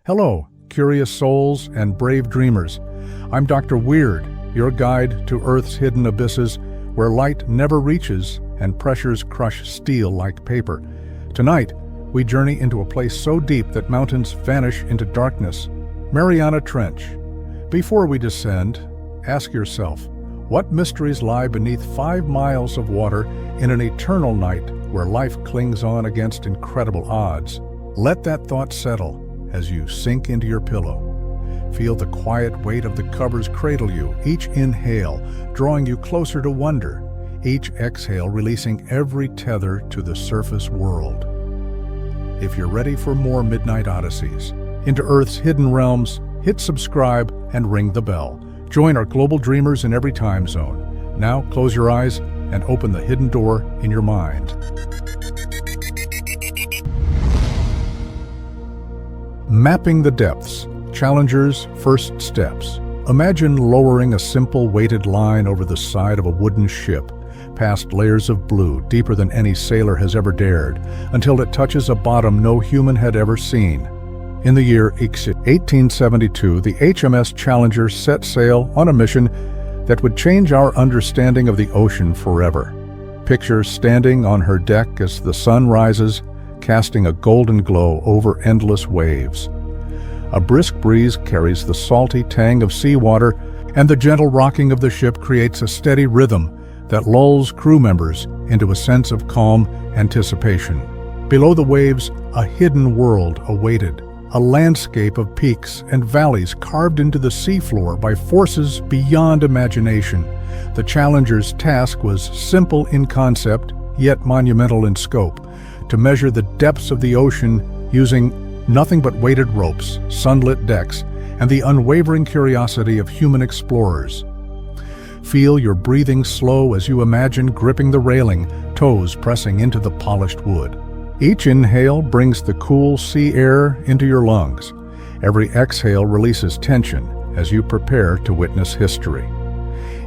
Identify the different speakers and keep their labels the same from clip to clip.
Speaker 1: Hello, curious souls and brave dreamers. I'm Dr. Weird, your guide to Earth's hidden abysses where light never reaches and pressures crush steel like paper. Tonight, we journey into a place so deep that mountains vanish into darkness, Mariana Trench. Before we descend, ask yourself, what mysteries lie beneath 5 miles of water in an eternal night where life clings on against incredible odds? Let that thought settle as you sink into your pillow. Feel the quiet weight of the covers cradle you, each inhale drawing you closer to wonder, each exhale releasing every tether to the surface world. If you're ready for more Midnight Odysseys into Earth's hidden realms, hit subscribe and ring the bell. Join our global dreamers in every time zone. Now close your eyes and open the hidden door in your mind. Mapping the depths, Challenger's first steps. Imagine lowering a simple weighted line over the side of a wooden ship, past layers of blue deeper than any sailor has ever dared, until it touches a bottom no human had ever seen. In the year 1872, the HMS Challenger set sail on a mission that would change our understanding of the ocean forever. Picture standing on her deck as the sun rises, casting a golden glow over endless waves. A brisk breeze carries the salty tang of seawater, and the gentle rocking of the ship creates a steady rhythm that lulls crew members into a sense of calm anticipation. Below the waves, a hidden world awaited, a landscape of peaks and valleys carved into the seafloor by forces beyond imagination. The Challenger's task was simple in concept, yet monumental in scope: to measure the depths of the ocean using nothing but weighted ropes, sunlit decks, and the unwavering curiosity of human explorers. Feel your breathing slow as you imagine gripping the railing, toes pressing into the polished wood. Each inhale brings the cool sea air into your lungs. Every exhale releases tension as you prepare to witness history.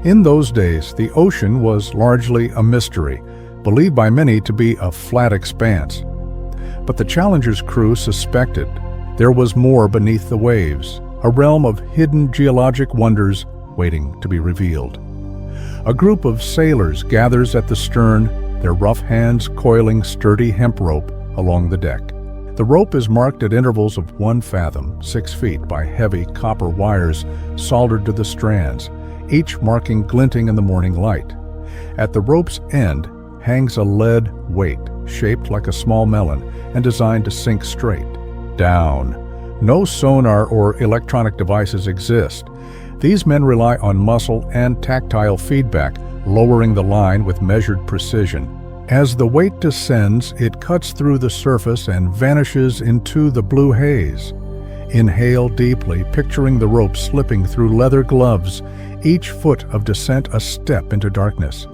Speaker 1: In those days, the ocean was largely a mystery, believed by many to be a flat expanse. But the Challenger's crew suspected there was more beneath the waves, a realm of hidden geologic wonders waiting to be revealed. A group of sailors gathers at the stern, their rough hands coiling sturdy hemp rope along the deck. The rope is marked at intervals of 1 fathom, 6 feet, by heavy copper wires soldered to the strands, each marking glinting in the morning light. At the rope's end hangs a lead weight shaped like a small melon and designed to sink straight down. No sonar or electronic devices exist. These men rely on muscle and tactile feedback, lowering the line with measured precision. As the weight descends, it cuts through the surface and vanishes into the blue haze. Inhale deeply, picturing the rope slipping through leather gloves, each foot of descent a step into darkness.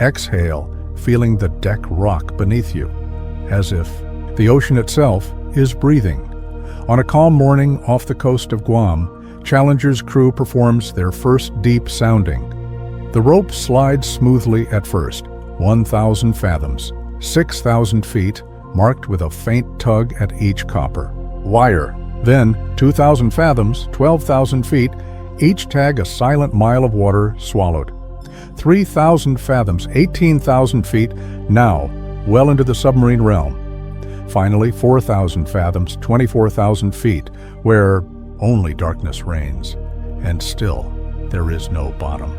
Speaker 1: Exhale, feeling the deck rock beneath you, as if the ocean itself is breathing. On a calm morning off the coast of Guam, Challenger's crew performs their first deep sounding. The rope slides smoothly at first, 1,000 fathoms, 6,000 feet, marked with a faint tug at each copper wire. Then 2,000 fathoms, 12,000 feet, each tag a silent mile of water swallowed. 3,000 fathoms, 18,000 feet, now well into the submarine realm. Finally, 4,000 fathoms, 24,000 feet, where only darkness reigns, and still there is no bottom.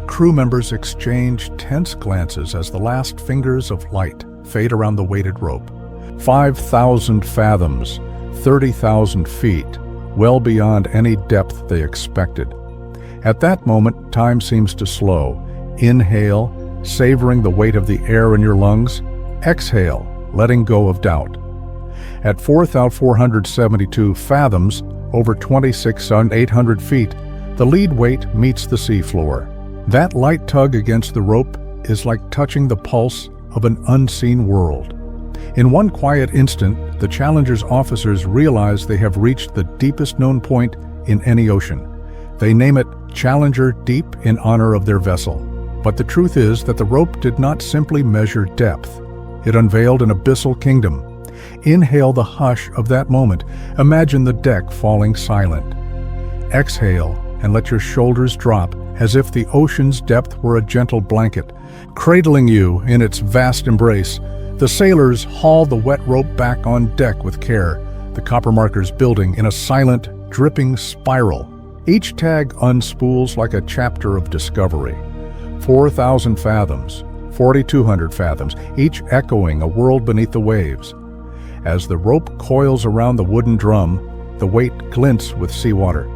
Speaker 1: Crew members exchange tense glances as the last fingers of light fade around the weighted rope. 5,000 fathoms, 30,000 feet, well beyond any depth they expected. At that moment, time seems to slow. Inhale, savoring the weight of the air in your lungs. Exhale, letting go of doubt. At 4,472 fathoms, over 26,800 feet, the lead weight meets the seafloor. That light tug against the rope is like touching the pulse of an unseen world. In one quiet instant, the Challenger's officers realize they have reached the deepest known point in any ocean. They name it Challenger Deep in honor of their vessel. But the truth is that the rope did not simply measure depth. It unveiled an abyssal kingdom. Inhale the hush of that moment. Imagine the deck falling silent. Exhale and let your shoulders drop as if the ocean's depth were a gentle blanket, cradling you in its vast embrace. The sailors haul the wet rope back on deck with care, the copper markers building in a silent, dripping spiral. Each tag unspools like a chapter of discovery. 4,000 fathoms, 4,200 fathoms, each echoing a world beneath the waves. As the rope coils around the wooden drum, the weight glints with seawater.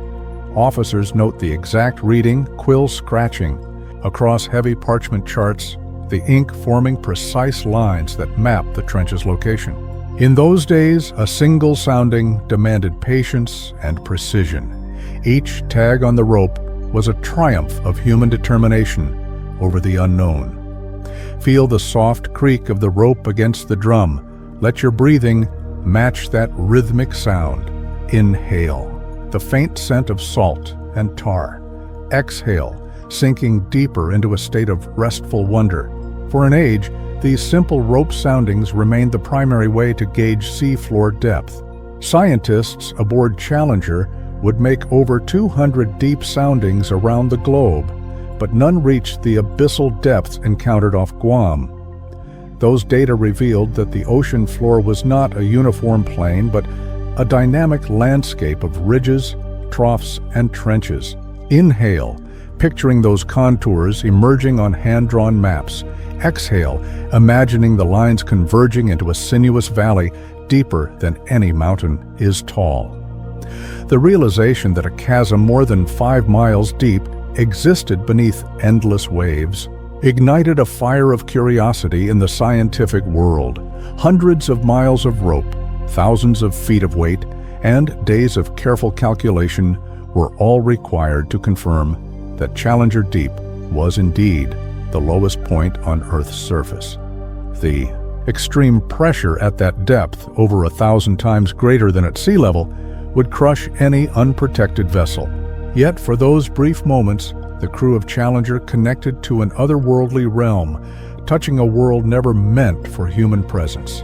Speaker 1: Officers note the exact reading, quill scratching. Across heavy parchment charts, the ink forming precise lines that map the trench's location. In those days, a single sounding demanded patience and precision. Each tag on the rope was a triumph of human determination over the unknown. Feel the soft creak of the rope against the drum. Let your breathing match that rhythmic sound. Inhale, the faint scent of salt and tar. Exhale, sinking deeper into a state of restful wonder. For an age, these simple rope soundings remained the primary way to gauge seafloor depth. Scientists aboard Challenger would make over 200 deep soundings around the globe, but none reached the abyssal depths encountered off Guam. Those data revealed that the ocean floor was not a uniform plane, but a dynamic landscape of ridges, troughs, and trenches. Inhale, picturing those contours emerging on hand-drawn maps. Exhale, imagining the lines converging into a sinuous valley deeper than any mountain is tall. The realization that a chasm more than 5 miles deep existed beneath endless waves ignited a fire of curiosity in the scientific world. Hundreds of miles of rope, thousands of feet of weight, and days of careful calculation were all required to confirm that Challenger Deep was indeed the lowest point on Earth's surface. The extreme pressure at that depth, over 1,000 times greater than at sea level, would crush any unprotected vessel. Yet for those brief moments, the crew of Challenger connected to an otherworldly realm, touching a world never meant for human presence.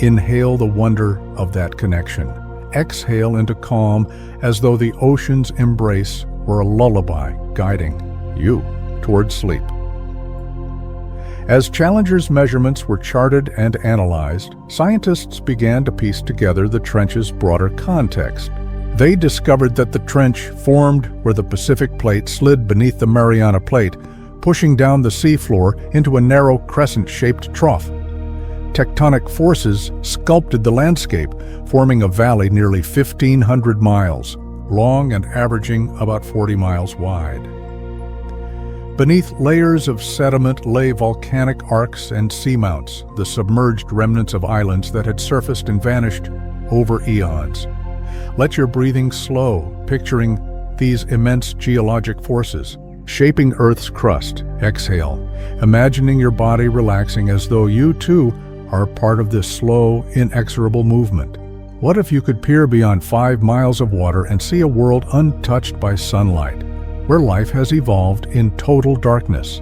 Speaker 1: Inhale the wonder of that connection. Exhale into calm as though the ocean's embrace were a lullaby guiding you toward sleep. As Challenger's measurements were charted and analyzed, scientists began to piece together the trench's broader context. They discovered that the trench formed where the Pacific Plate slid beneath the Mariana Plate, pushing down the seafloor into a narrow crescent-shaped trough. Tectonic forces sculpted the landscape, forming a valley nearly 1,500 miles long and averaging about 40 miles wide. Beneath layers of sediment lay volcanic arcs and seamounts, the submerged remnants of islands that had surfaced and vanished over eons. Let your breathing slow, picturing these immense geologic forces shaping Earth's crust. Exhale, imagining your body relaxing as though you too are part of this slow, inexorable movement. What if you could peer beyond 5 miles of water and see a world untouched by sunlight, where life has evolved in total darkness?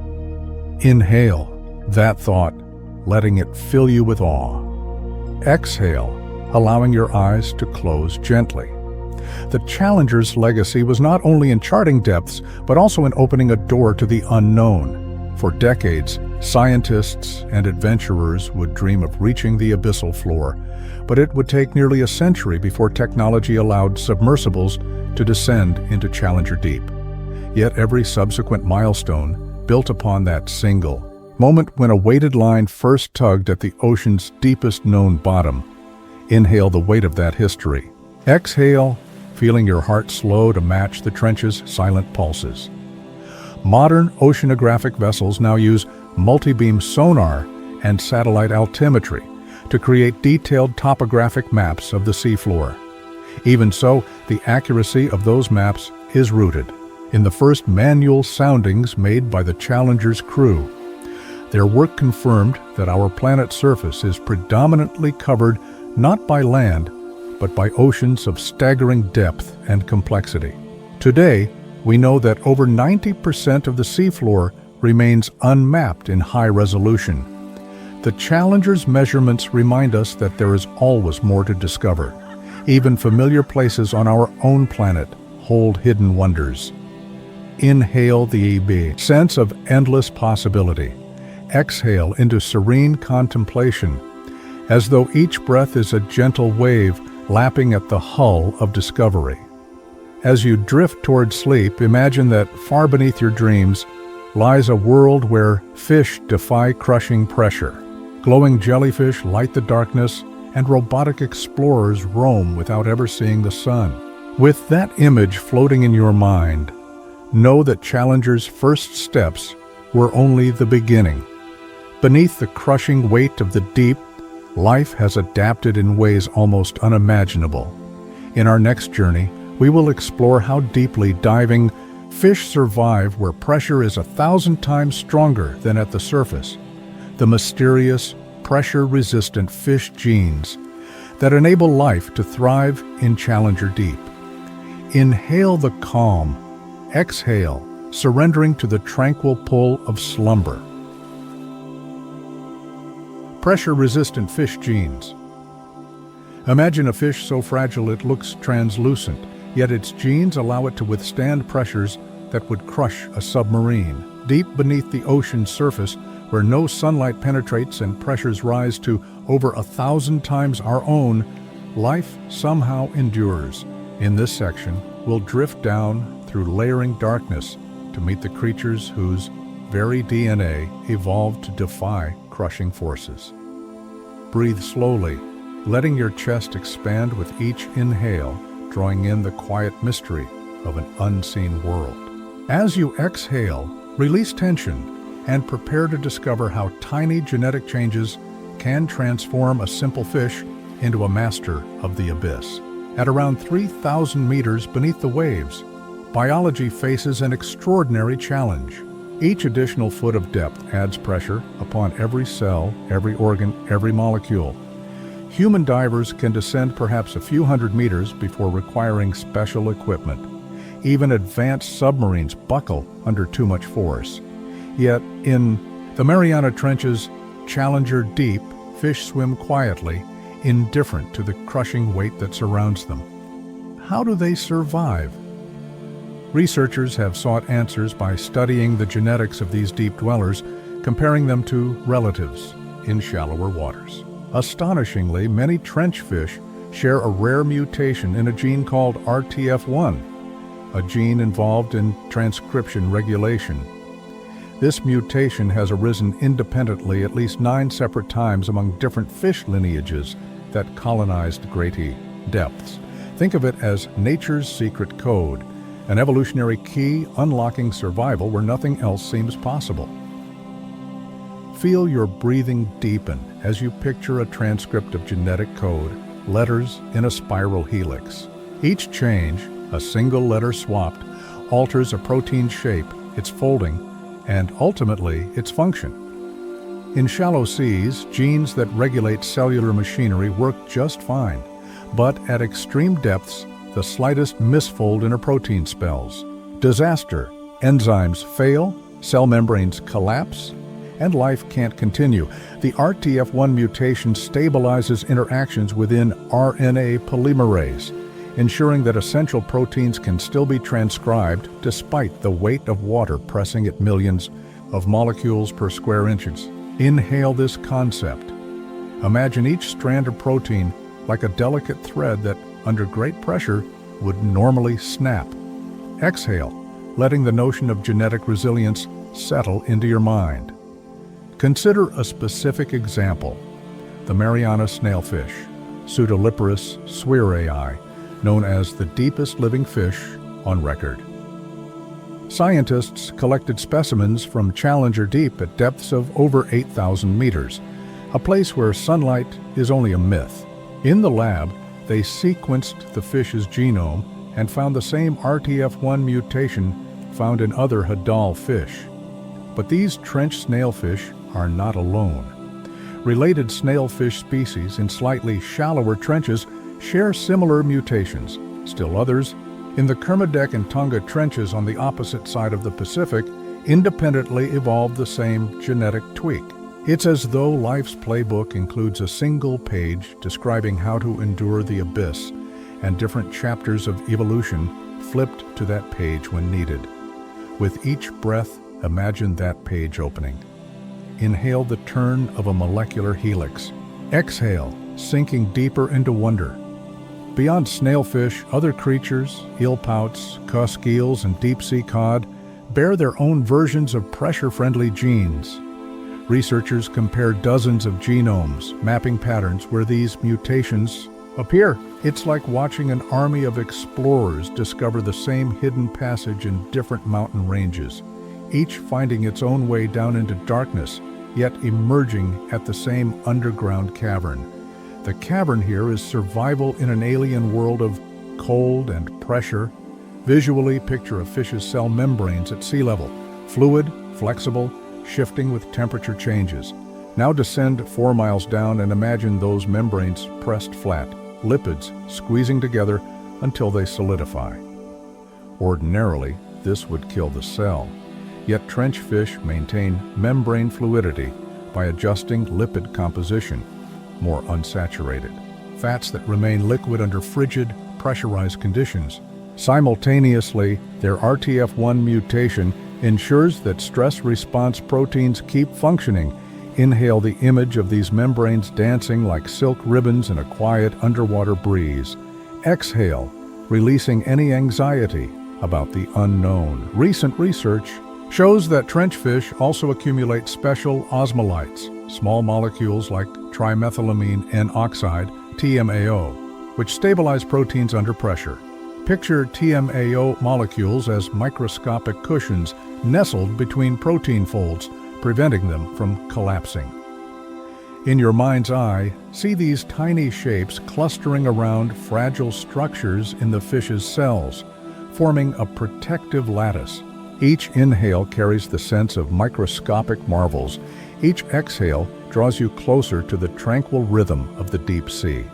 Speaker 1: Inhale that thought, letting it fill you with awe. Exhale, allowing your eyes to close gently. The Challenger's legacy was not only in charting depths, but also in opening a door to the unknown. For decades, scientists and adventurers would dream of reaching the abyssal floor, but it would take nearly a century before technology allowed submersibles to descend into Challenger Deep. Yet every subsequent milestone built upon that single moment when a weighted line first tugged at the ocean's deepest known bottom. Inhale the weight of that history. Exhale, feeling your heart slow to match the trench's silent pulses. Modern oceanographic vessels now use multi-beam sonar and satellite altimetry to create detailed topographic maps of the seafloor. Even so, the accuracy of those maps is rooted in the first manual soundings made by the Challenger's crew. Their work confirmed that our planet's surface is predominantly covered not by land, but by oceans of staggering depth and complexity. Today, we know that over 90% of the seafloor remains unmapped in high resolution. The Challenger's measurements remind us that there is always more to discover. Even familiar places on our own planet hold hidden wonders. Inhale the EB, sense of endless possibility. Exhale into serene contemplation, as though each breath is a gentle wave lapping at the hull of discovery. As you drift toward sleep, imagine that far beneath your dreams lies a world where fish defy crushing pressure. Glowing jellyfish light the darkness, and robotic explorers roam without ever seeing the sun. With that image floating in your mind, know that Challenger's first steps were only the beginning. Beneath the crushing weight of the deep, life has adapted in ways almost unimaginable. In our next journey, we will explore how deeply diving fish survive where pressure is 1,000 times stronger than at the surface. The mysterious, pressure-resistant fish genes that enable life to thrive in Challenger Deep. Inhale the calm. Exhale, surrendering to the tranquil pull of slumber. Pressure-resistant fish genes. Imagine a fish so fragile it looks translucent, yet its genes allow it to withstand pressures that would crush a submarine. Deep beneath the ocean's surface, where no sunlight penetrates and pressures rise to over 1,000 times our own, life somehow endures. In this section, we'll drift down through layering darkness to meet the creatures whose very DNA evolved to defy crushing forces. Breathe slowly, letting your chest expand with each inhale, drawing in the quiet mystery of an unseen world. As you exhale, release tension and prepare to discover how tiny genetic changes can transform a simple fish into a master of the abyss. At around 3,000 meters beneath the waves, biology faces an extraordinary challenge. Each additional foot of depth adds pressure upon every cell, every organ, every molecule. Human divers can descend perhaps a few hundred meters before requiring special equipment. Even advanced submarines buckle under too much force. Yet, in the Mariana Trench's Challenger Deep, fish swim quietly, indifferent to the crushing weight that surrounds them. How do they survive? Researchers have sought answers by studying the genetics of these deep dwellers, comparing them to relatives in shallower waters. Astonishingly, many trench fish share a rare mutation in a gene called RTF1, a gene involved in transcription regulation. This mutation has arisen independently at least 9 separate times among different fish lineages that colonized great depths. Think of it as nature's secret code, an evolutionary key unlocking survival where nothing else seems possible. Feel your breathing deepen as you picture a transcript of genetic code, letters in a spiral helix. Each change, a single letter swapped, alters a protein's shape, its folding, and ultimately its function. In shallow seas, genes that regulate cellular machinery work just fine, but at extreme depths, the slightest misfold in a protein spells disaster. Enzymes fail, cell membranes collapse, and life can't continue. The RTF1 mutation stabilizes interactions within RNA polymerase, ensuring that essential proteins can still be transcribed despite the weight of water pressing at millions of molecules per square inches. Inhale this concept. Imagine each strand of protein like a delicate thread that, under great pressure, would normally snap. Exhale, letting the notion of genetic resilience settle into your mind. Consider a specific example: the Mariana snailfish, Pseudoliparus swirei, known as the deepest living fish on record. Scientists collected specimens from Challenger Deep at depths of over 8,000 meters, a place where sunlight is only a myth. In the lab, they sequenced the fish's genome and found the same RTF1 mutation found in other Hadal fish. But these trench snailfish are not alone. Related snailfish species in slightly shallower trenches share similar mutations. Still others, in the Kermadec and Tonga trenches on the opposite side of the Pacific, independently evolved the same genetic tweak. It's as though life's playbook includes a single page describing how to endure the abyss, and different chapters of evolution flipped to that page when needed. With each breath, imagine that page opening. Inhale the turn of a molecular helix. Exhale, sinking deeper into wonder. Beyond snailfish, other creatures, eelpouts, cusk eels, and deep-sea cod bear their own versions of pressure-friendly genes. Researchers compare dozens of genomes, mapping patterns where these mutations appear. It's like watching an army of explorers discover the same hidden passage in different mountain ranges, each finding its own way down into darkness, yet emerging at the same underground cavern. The cavern here is survival in an alien world of cold and pressure. Visually picture a fish's cell membranes at sea level, fluid, flexible, shifting with temperature changes. Now descend 4 miles down and imagine those membranes pressed flat, lipids squeezing together until they solidify. Ordinarily, this would kill the cell. Yet trench fish maintain membrane fluidity by adjusting lipid composition, more unsaturated, fats that remain liquid under frigid, pressurized conditions. Simultaneously, their RTF1 mutation ensures that stress response proteins keep functioning. Inhale the image of these membranes dancing like silk ribbons in a quiet underwater breeze. Exhale, releasing any anxiety about the unknown. Recent research shows that trench fish also accumulate special osmolytes, small molecules like trimethylamine N-oxide, TMAO, which stabilize proteins under pressure. Picture TMAO molecules as microscopic cushions nestled between protein folds, preventing them from collapsing. In your mind's eye, see these tiny shapes clustering around fragile structures in the fish's cells, forming a protective lattice. Each inhale carries the sense of microscopic marvels. Each exhale draws you closer to the tranquil rhythm of the deep sea.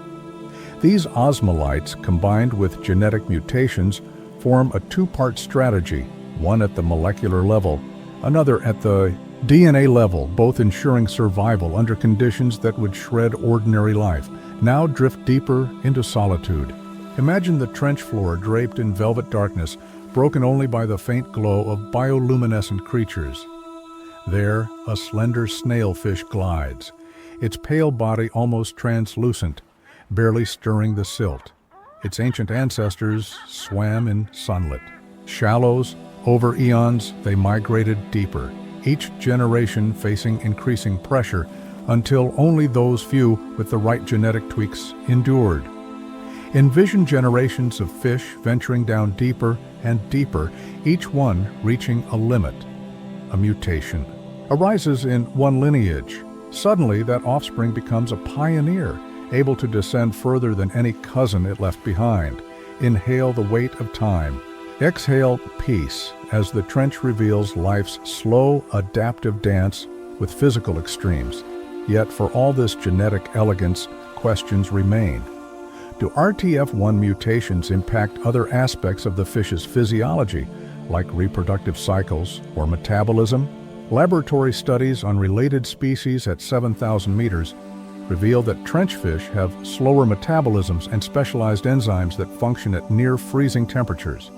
Speaker 1: These osmolytes, combined with genetic mutations, form a two-part strategy, one at the molecular level, another at the DNA level, both ensuring survival under conditions that would shred ordinary life. Now drift deeper into solitude. Imagine the trench floor draped in velvet darkness, broken only by the faint glow of bioluminescent creatures. There, a slender snailfish glides, its pale body almost translucent, barely stirring the silt. Its ancient ancestors swam in sunlit shallows. Over eons, they migrated deeper, each generation facing increasing pressure until only those few with the right genetic tweaks endured. Envision generations of fish venturing down deeper and deeper, each one reaching a limit. A mutation arises in one lineage. Suddenly, that offspring becomes a pioneer, able to descend further than any cousin it left behind. Inhale the weight of time. Exhale peace as the trench reveals life's slow, adaptive dance with physical extremes. Yet for all this genetic elegance, questions remain. Do RTF1 mutations impact other aspects of the fish's physiology, like reproductive cycles or metabolism? Laboratory studies on related species at 7,000 meters reveal that trench fish have slower metabolisms and specialized enzymes that function at near-freezing temperatures.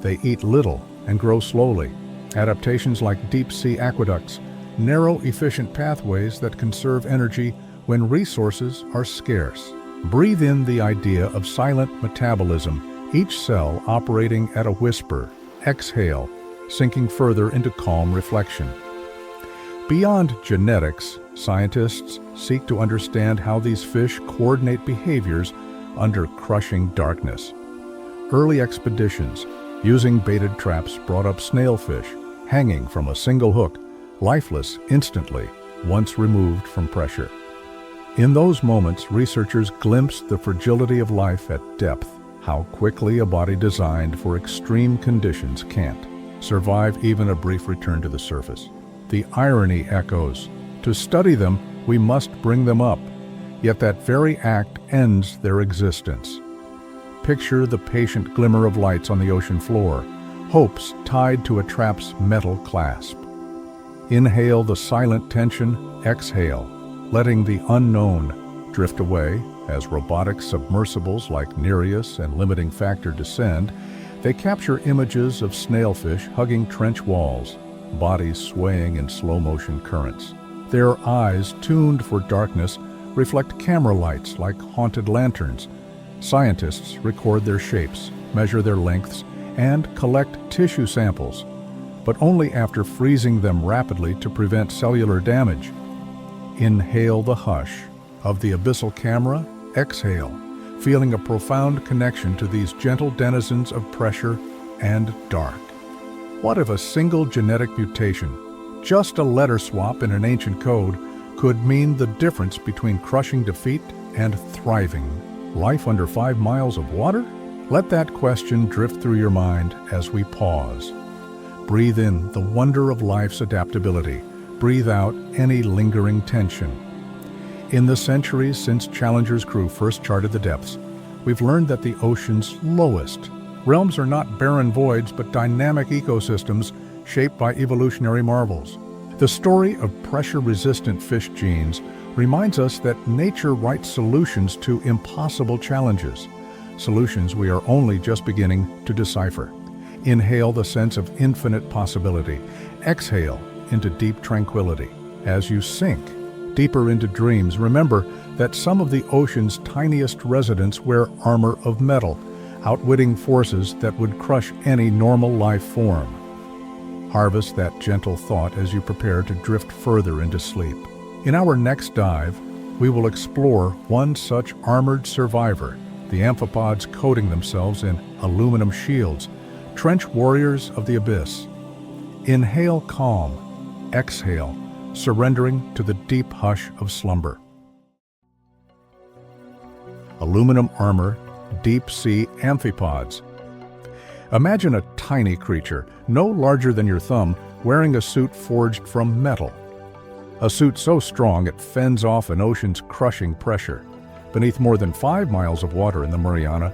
Speaker 1: They eat little and grow slowly. Adaptations like deep-sea aqueducts, narrow, efficient pathways that conserve energy when resources are scarce. Breathe in the idea of silent metabolism, each cell operating at a whisper. Exhale, sinking further into calm reflection. Beyond genetics, scientists seek to understand how these fish coordinate behaviors under crushing darkness. Early expeditions using baited traps brought up snailfish, hanging from a single hook, lifeless instantly, once removed from pressure. In those moments, researchers glimpsed the fragility of life at depth, how quickly a body designed for extreme conditions can't survive even a brief return to the surface. The irony echoes. To study them, we must bring them up, yet that very act ends their existence. Picture the patient glimmer of lights on the ocean floor, hopes tied to a trap's metal clasp. Inhale the silent tension, exhale, letting the unknown drift away. As robotic submersibles like Nereus and Limiting Factor descend, they capture images of snailfish hugging trench walls, bodies swaying in slow-motion currents. Their eyes, tuned for darkness, reflect camera lights like haunted lanterns. Scientists record their shapes, measure their lengths, and collect tissue samples, but only after freezing them rapidly to prevent cellular damage. Inhale the hush of the abyssal camera, exhale, feeling a profound connection to these gentle denizens of pressure and dark. What if a single genetic mutation, just a letter swap in an ancient code, could mean the difference between crushing defeat and thriving? Life under 5 miles of water? Let that question drift through your mind as we pause. Breathe in the wonder of life's adaptability. Breathe out any lingering tension. In the centuries since Challenger's crew first charted the depths, we've learned that the ocean's lowest realms are not barren voids but dynamic ecosystems shaped by evolutionary marvels. The story of pressure-resistant fish genes reminds us that nature writes solutions to impossible challenges, solutions we are only just beginning to decipher. Inhale the sense of infinite possibility. Exhale into deep tranquility. As you sink deeper into dreams, remember that some of the ocean's tiniest residents wear armor of metal, outwitting forces that would crush any normal life form. Harvest that gentle thought as you prepare to drift further into sleep. In our next dive, we will explore one such armored survivor, the amphipods coating themselves in aluminum shields, trench warriors of the abyss. Inhale calm, exhale, surrendering to the deep hush of slumber. Aluminum armor, deep-sea amphipods. Imagine a tiny creature, no larger than your thumb, wearing a suit forged from metal. A suit so strong it fends off an ocean's crushing pressure. Beneath more than 5 miles of water in the Mariana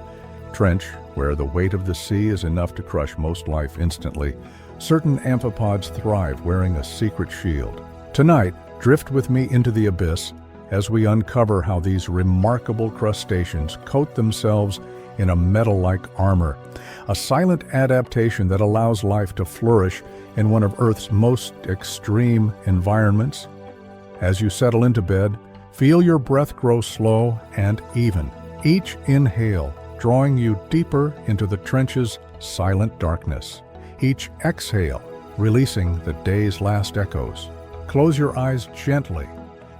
Speaker 1: Trench, where the weight of the sea is enough to crush most life instantly, certain amphipods thrive wearing a secret shield. Tonight, drift with me into the abyss as we uncover how these remarkable crustaceans coat themselves in a metal-like armor, a silent adaptation that allows life to flourish in one of Earth's most extreme environments. As you settle into bed, feel your breath grow slow and even, each inhale drawing you deeper into the trench's silent darkness, each exhale releasing the day's last echoes. Close your eyes gently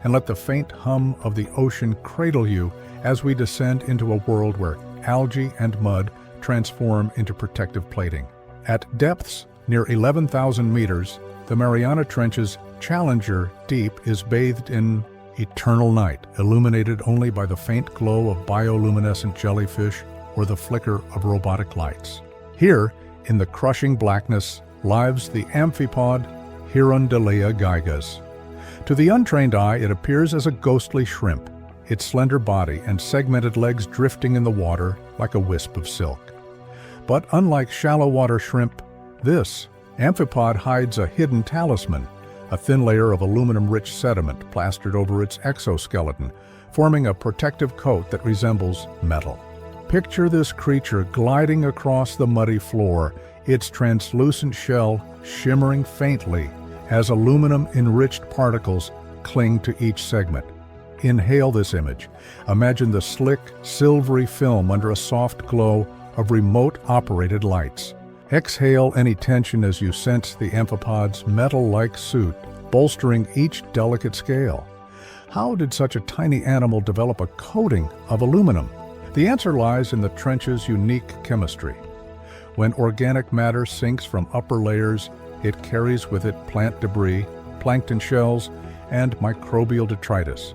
Speaker 1: and let the faint hum of the ocean cradle you as we descend into a world where algae and mud transform into protective plating. At depths near 11,000 meters, the Mariana Trench's Challenger Deep is bathed in eternal night, illuminated only by the faint glow of bioluminescent jellyfish or the flicker of robotic lights. Here, in the crushing blackness, lives the amphipod Hirondellea gigas. To the untrained eye, it appears as a ghostly shrimp, its slender body and segmented legs drifting in the water like a wisp of silk. But unlike shallow water shrimp, this amphipod hides a hidden talisman, a thin layer of aluminum-rich sediment plastered over its exoskeleton, forming a protective coat that resembles metal. Picture this creature gliding across the muddy floor, its translucent shell shimmering faintly as aluminum-enriched particles cling to each segment. Inhale this image. Imagine the slick, silvery film under a soft glow of remote-operated lights. Exhale any tension as you sense the amphipod's metal-like suit bolstering each delicate scale. How did such a tiny animal develop a coating of aluminum? The answer lies in the trench's unique chemistry. When organic matter sinks from upper layers, it carries with it plant debris, plankton shells, and microbial detritus.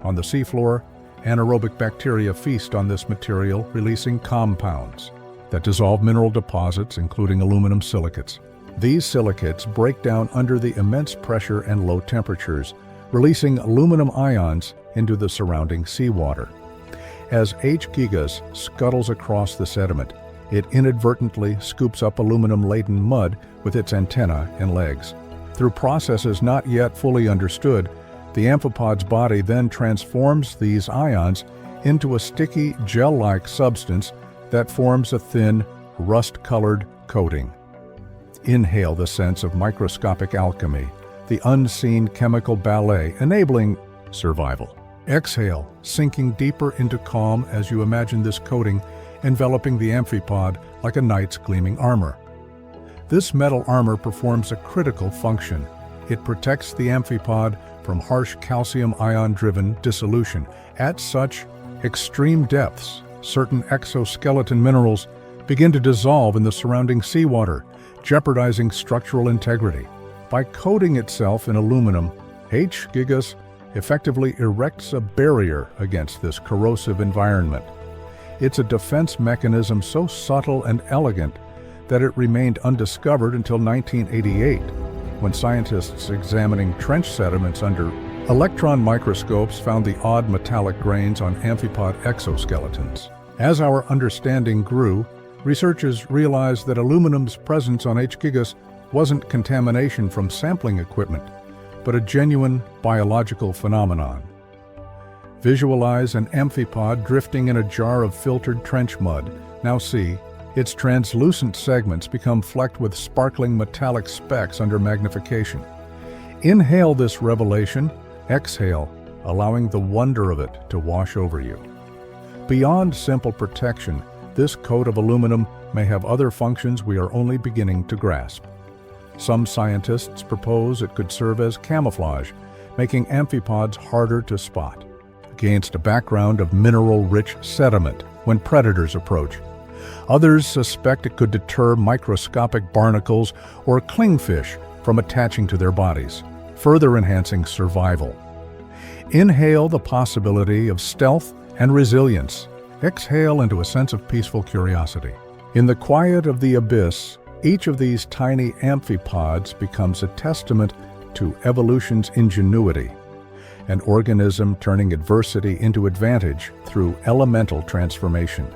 Speaker 1: On the seafloor, anaerobic bacteria feast on this material, releasing compounds that dissolve mineral deposits, including aluminum silicates. These silicates break down under the immense pressure and low temperatures, releasing aluminum ions into the surrounding seawater. As H. gigas scuttles across the sediment, it inadvertently scoops up aluminum-laden mud with its antennae and legs. Through processes not yet fully understood, the amphipod's body then transforms these ions into a sticky, gel-like substance that forms a thin, rust-colored coating. Inhale the sense of microscopic alchemy, the unseen chemical ballet enabling survival. Exhale, sinking deeper into calm as you imagine this coating enveloping the amphipod like a knight's gleaming armor. This metal armor performs a critical function. It protects the amphipod from harsh calcium ion-driven dissolution. At such extreme depths, certain exoskeleton minerals begin to dissolve in the surrounding seawater, jeopardizing structural integrity. By coating itself in aluminum, H. gigas effectively erects a barrier against this corrosive environment. It's a defense mechanism so subtle and elegant that it remained undiscovered until 1988, when scientists examining trench sediments under electron microscopes found the odd metallic grains on amphipod exoskeletons. As our understanding grew, researchers realized that aluminum's presence on H. gigas wasn't contamination from sampling equipment, but a genuine biological phenomenon. Visualize an amphipod drifting in a jar of filtered trench mud. Now see, its translucent segments become flecked with sparkling metallic specks under magnification. Inhale this revelation, exhale, allowing the wonder of it to wash over you. Beyond simple protection, this coat of aluminum may have other functions we are only beginning to grasp. Some scientists propose it could serve as camouflage, making amphipods harder to spot against a background of mineral-rich sediment when predators approach. Others suspect it could deter microscopic barnacles or clingfish from attaching to their bodies, further enhancing survival. Inhale the possibility of stealth and resilience. Exhale into a sense of peaceful curiosity. In the quiet of the abyss, each of these tiny amphipods becomes a testament to evolution's ingenuity, an organism turning adversity into advantage through elemental transformation.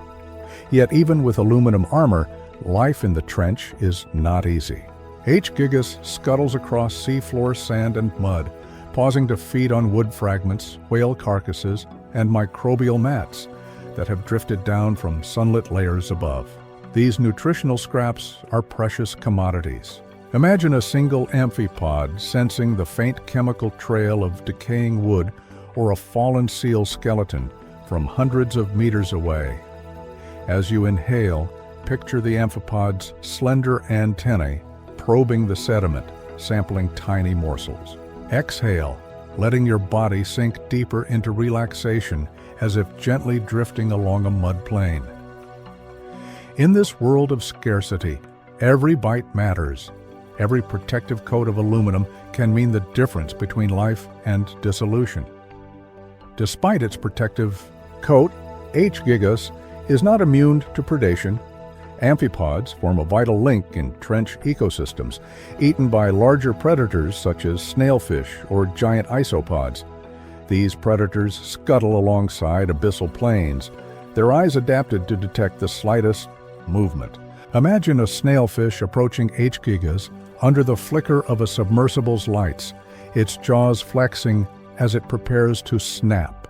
Speaker 1: Yet even with aluminum armor, life in the trench is not easy. H. gigas scuttles across seafloor sand and mud, pausing to feed on wood fragments, whale carcasses, and microbial mats that have drifted down from sunlit layers above. These nutritional scraps are precious commodities. Imagine a single amphipod sensing the faint chemical trail of decaying wood or a fallen seal skeleton from hundreds of meters away. As you inhale, picture the amphipod's slender antennae probing the sediment, sampling tiny morsels. Exhale, letting your body sink deeper into relaxation as if gently drifting along a mud plain. In this world of scarcity, every bite matters. Every protective coat of aluminum can mean the difference between life and dissolution. Despite its protective coat, H. gigas is not immune to predation. Amphipods form a vital link in trench ecosystems, eaten by larger predators such as snailfish or giant isopods. These predators scuttle alongside abyssal plains, their eyes adapted to detect the slightest movement. Imagine a snailfish approaching H. gigas under the flicker of a submersible's lights, its jaws flexing as it prepares to snap.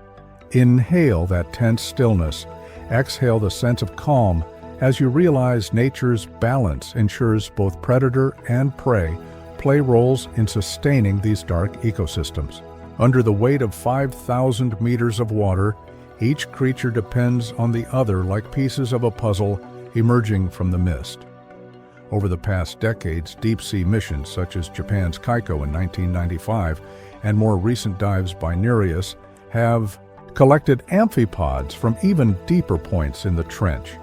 Speaker 1: Inhale that tense stillness. Exhale the sense of calm as you realize nature's balance ensures both predator and prey play roles in sustaining these dark ecosystems. Under the weight of 5,000 meters of water, each creature depends on the other like pieces of a puzzle emerging from the mist. Over the past decades, deep-sea missions such as Japan's Kaiko in 1995 and more recent dives by Nereus have collected amphipods from even deeper points in the trench.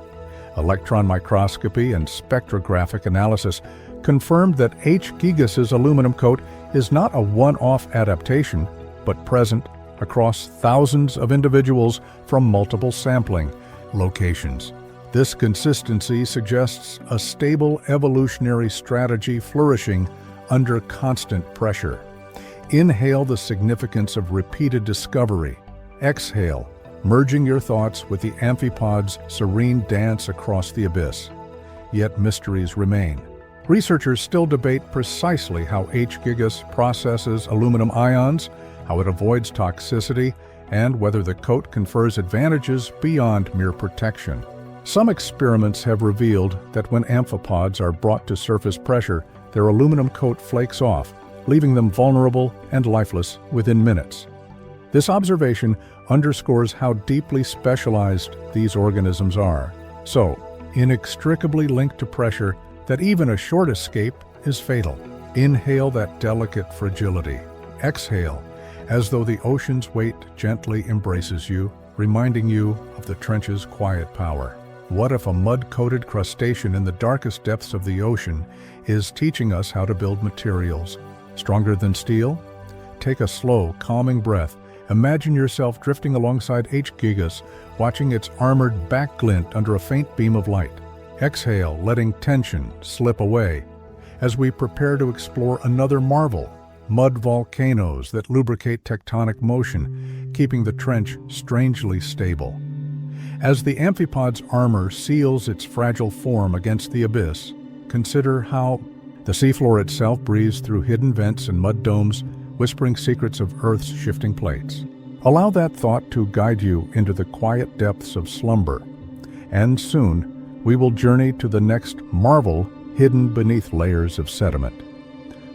Speaker 1: Electron microscopy and spectrographic analysis confirmed that H. gigas's aluminum coat is not a one-off adaptation, but present across thousands of individuals from multiple sampling locations. This consistency suggests a stable evolutionary strategy flourishing under constant pressure. Inhale the significance of repeated discovery. Exhale, merging your thoughts with the amphipod's serene dance across the abyss. Yet mysteries remain. Researchers still debate precisely how H. gigas processes aluminum ions, how it avoids toxicity, and whether the coat confers advantages beyond mere protection. Some experiments have revealed that when amphipods are brought to surface pressure, their aluminum coat flakes off, leaving them vulnerable and lifeless within minutes. This observation underscores how deeply specialized these organisms are, so inextricably linked to pressure that even a short escape is fatal. Inhale that delicate fragility. Exhale, as though the ocean's weight gently embraces you, reminding you of the trench's quiet power. What if a mud-coated crustacean in the darkest depths of the ocean is teaching us how to build materials stronger than steel? Take a slow, calming breath. Imagine yourself drifting alongside H. gigas, watching its armored back glint under a faint beam of light. Exhale, letting tension slip away as we prepare to explore another marvel, mud volcanoes that lubricate tectonic motion, keeping the trench strangely stable. As the amphipod's armor seals its fragile form against the abyss, consider how the seafloor itself breathes through hidden vents and mud domes, whispering secrets of Earth's shifting plates. Allow that thought to guide you into the quiet depths of slumber, and soon we will journey to the next marvel hidden beneath layers of sediment.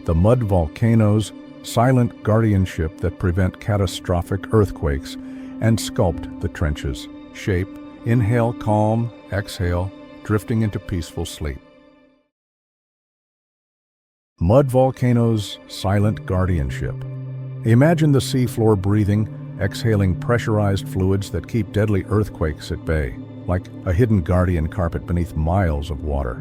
Speaker 1: The mud volcanoes, silent guardianship that prevent catastrophic earthquakes and sculpt the trench's shape. Inhale calm, exhale, drifting into peaceful sleep. Mud volcanoes, silent guardianship. Imagine the seafloor breathing, exhaling pressurized fluids that keep deadly earthquakes at bay, like a hidden guardian carpet beneath miles of water.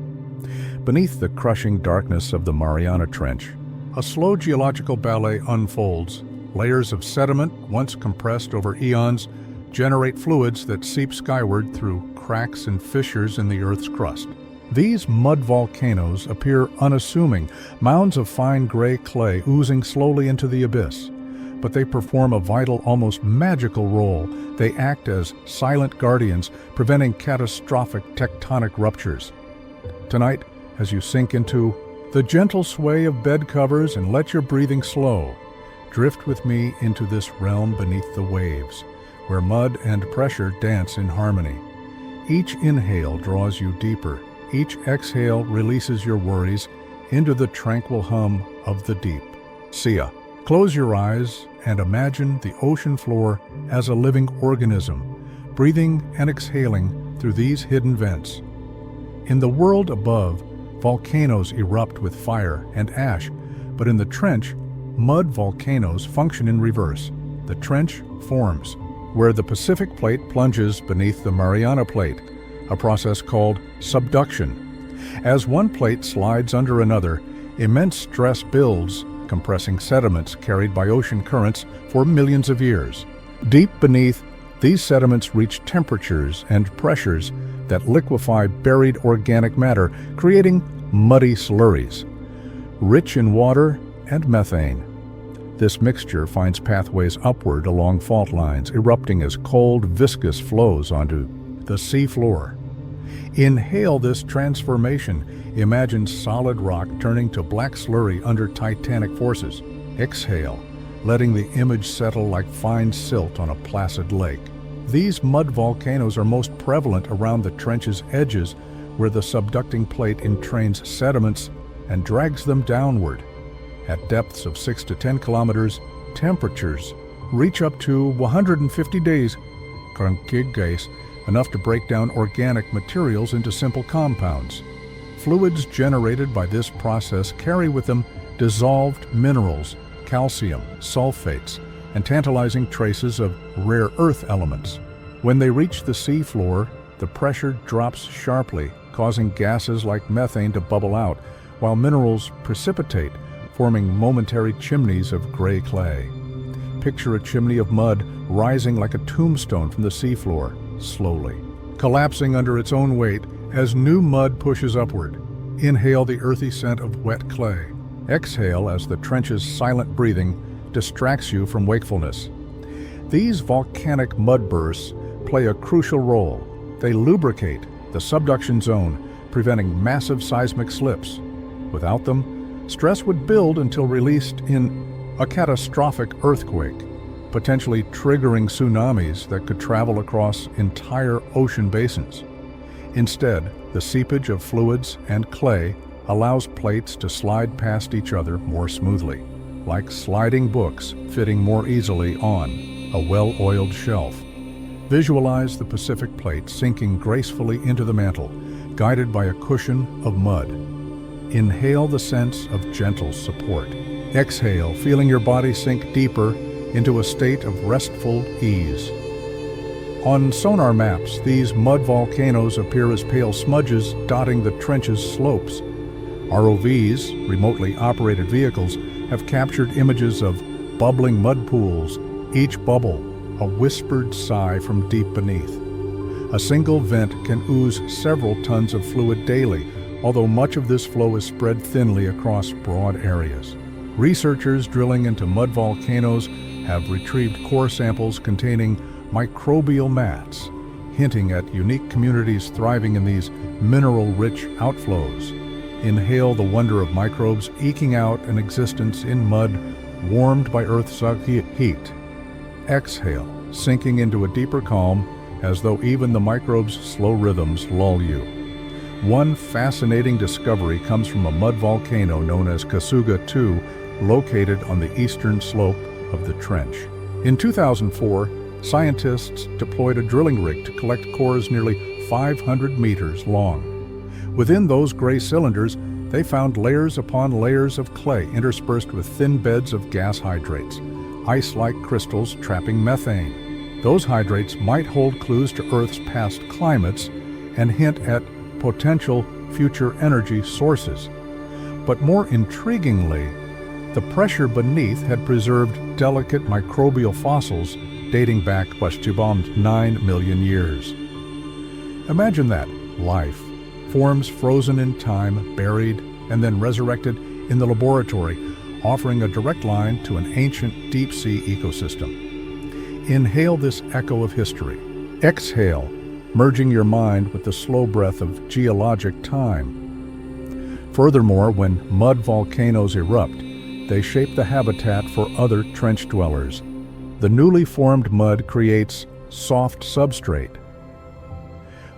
Speaker 1: Beneath the crushing darkness of the Mariana Trench, a slow geological ballet unfolds. Layers of sediment, once compressed over eons, generate fluids that seep skyward through cracks and fissures in the Earth's crust. These mud volcanoes appear unassuming, mounds of fine gray clay oozing slowly into the abyss. But they perform a vital, almost magical role. They act as silent guardians, preventing catastrophic tectonic ruptures. Tonight, as you sink into the gentle sway of bed covers and let your breathing slow, drift with me into this realm beneath the waves, where mud and pressure dance in harmony. Each inhale draws you deeper. Each exhale releases your worries into the tranquil hum of the deep. See ya. Close your eyes and imagine the ocean floor as a living organism, breathing and exhaling through these hidden vents. In the world above, volcanoes erupt with fire and ash, but in the trench, mud volcanoes function in reverse. The trench forms where the Pacific Plate plunges beneath the Mariana Plate, a process called subduction. As one plate slides under another, immense stress builds, compressing sediments carried by ocean currents for millions of years. Deep beneath, these sediments reach temperatures and pressures that liquefy buried organic matter, creating muddy slurries, rich in water and methane. This mixture finds pathways upward along fault lines, erupting as cold, viscous flows onto the sea floor. Inhale this transformation. Imagine solid rock turning to black slurry under titanic forces. Exhale, letting the image settle like fine silt on a placid lake. These mud volcanoes are most prevalent around the trench's edges, where the subducting plate entrains sediments and drags them downward. At depths of 6 to 10 kilometers, temperatures reach up to 150 degrees, gigas, enough to break down organic materials into simple compounds. Fluids generated by this process carry with them dissolved minerals, calcium, sulfates, and tantalizing traces of rare earth elements. When they reach the sea floor, the pressure drops sharply, causing gases like methane to bubble out, while minerals precipitate, forming momentary chimneys of gray clay. Picture a chimney of mud rising like a tombstone from the seafloor, slowly, collapsing under its own weight as new mud pushes upward. Inhale the earthy scent of wet clay. Exhale as the trench's silent breathing distracts you from wakefulness. These volcanic mud bursts play a crucial role. They lubricate the subduction zone, preventing massive seismic slips. Without them, stress would build until released in a catastrophic earthquake, potentially triggering tsunamis that could travel across entire ocean basins. Instead, the seepage of fluids and clay allows plates to slide past each other more smoothly, like sliding books fitting more easily on a well-oiled shelf. Visualize the Pacific Plate sinking gracefully into the mantle, guided by a cushion of mud. Inhale the sense of gentle support. Exhale, feeling your body sink deeper into a state of restful ease. On sonar maps, these mud volcanoes appear as pale smudges dotting the trench's slopes. ROVs, remotely operated vehicles, have captured images of bubbling mud pools, each bubble a whispered sigh from deep beneath. A single vent can ooze several tons of fluid daily, although much of this flow is spread thinly across broad areas. Researchers drilling into mud volcanoes have retrieved core samples containing microbial mats, hinting at unique communities thriving in these mineral-rich outflows. Inhale the wonder of microbes eking out an existence in mud warmed by Earth's heat. Exhale, sinking into a deeper calm as though even the microbes' slow rhythms lull you. One fascinating discovery comes from a mud volcano known as Kasuga II, located on the eastern slope of the trench. In 2004, scientists deployed a drilling rig to collect cores nearly 500 meters long. Within those gray cylinders, they found layers upon layers of clay interspersed with thin beds of gas hydrates, ice-like crystals trapping methane. Those hydrates might hold clues to Earth's past climates and hint at potential future energy sources. But more intriguingly, the pressure beneath had preserved delicate microbial fossils dating back about 9 million years. Imagine that, life, forms frozen in time, buried, and then resurrected in the laboratory, offering a direct line to an ancient deep-sea ecosystem. Inhale this echo of history. Exhale, merging your mind with the slow breath of geologic time. Furthermore, when mud volcanoes erupt, they shape the habitat for other trench dwellers. The newly formed mud creates soft substrate,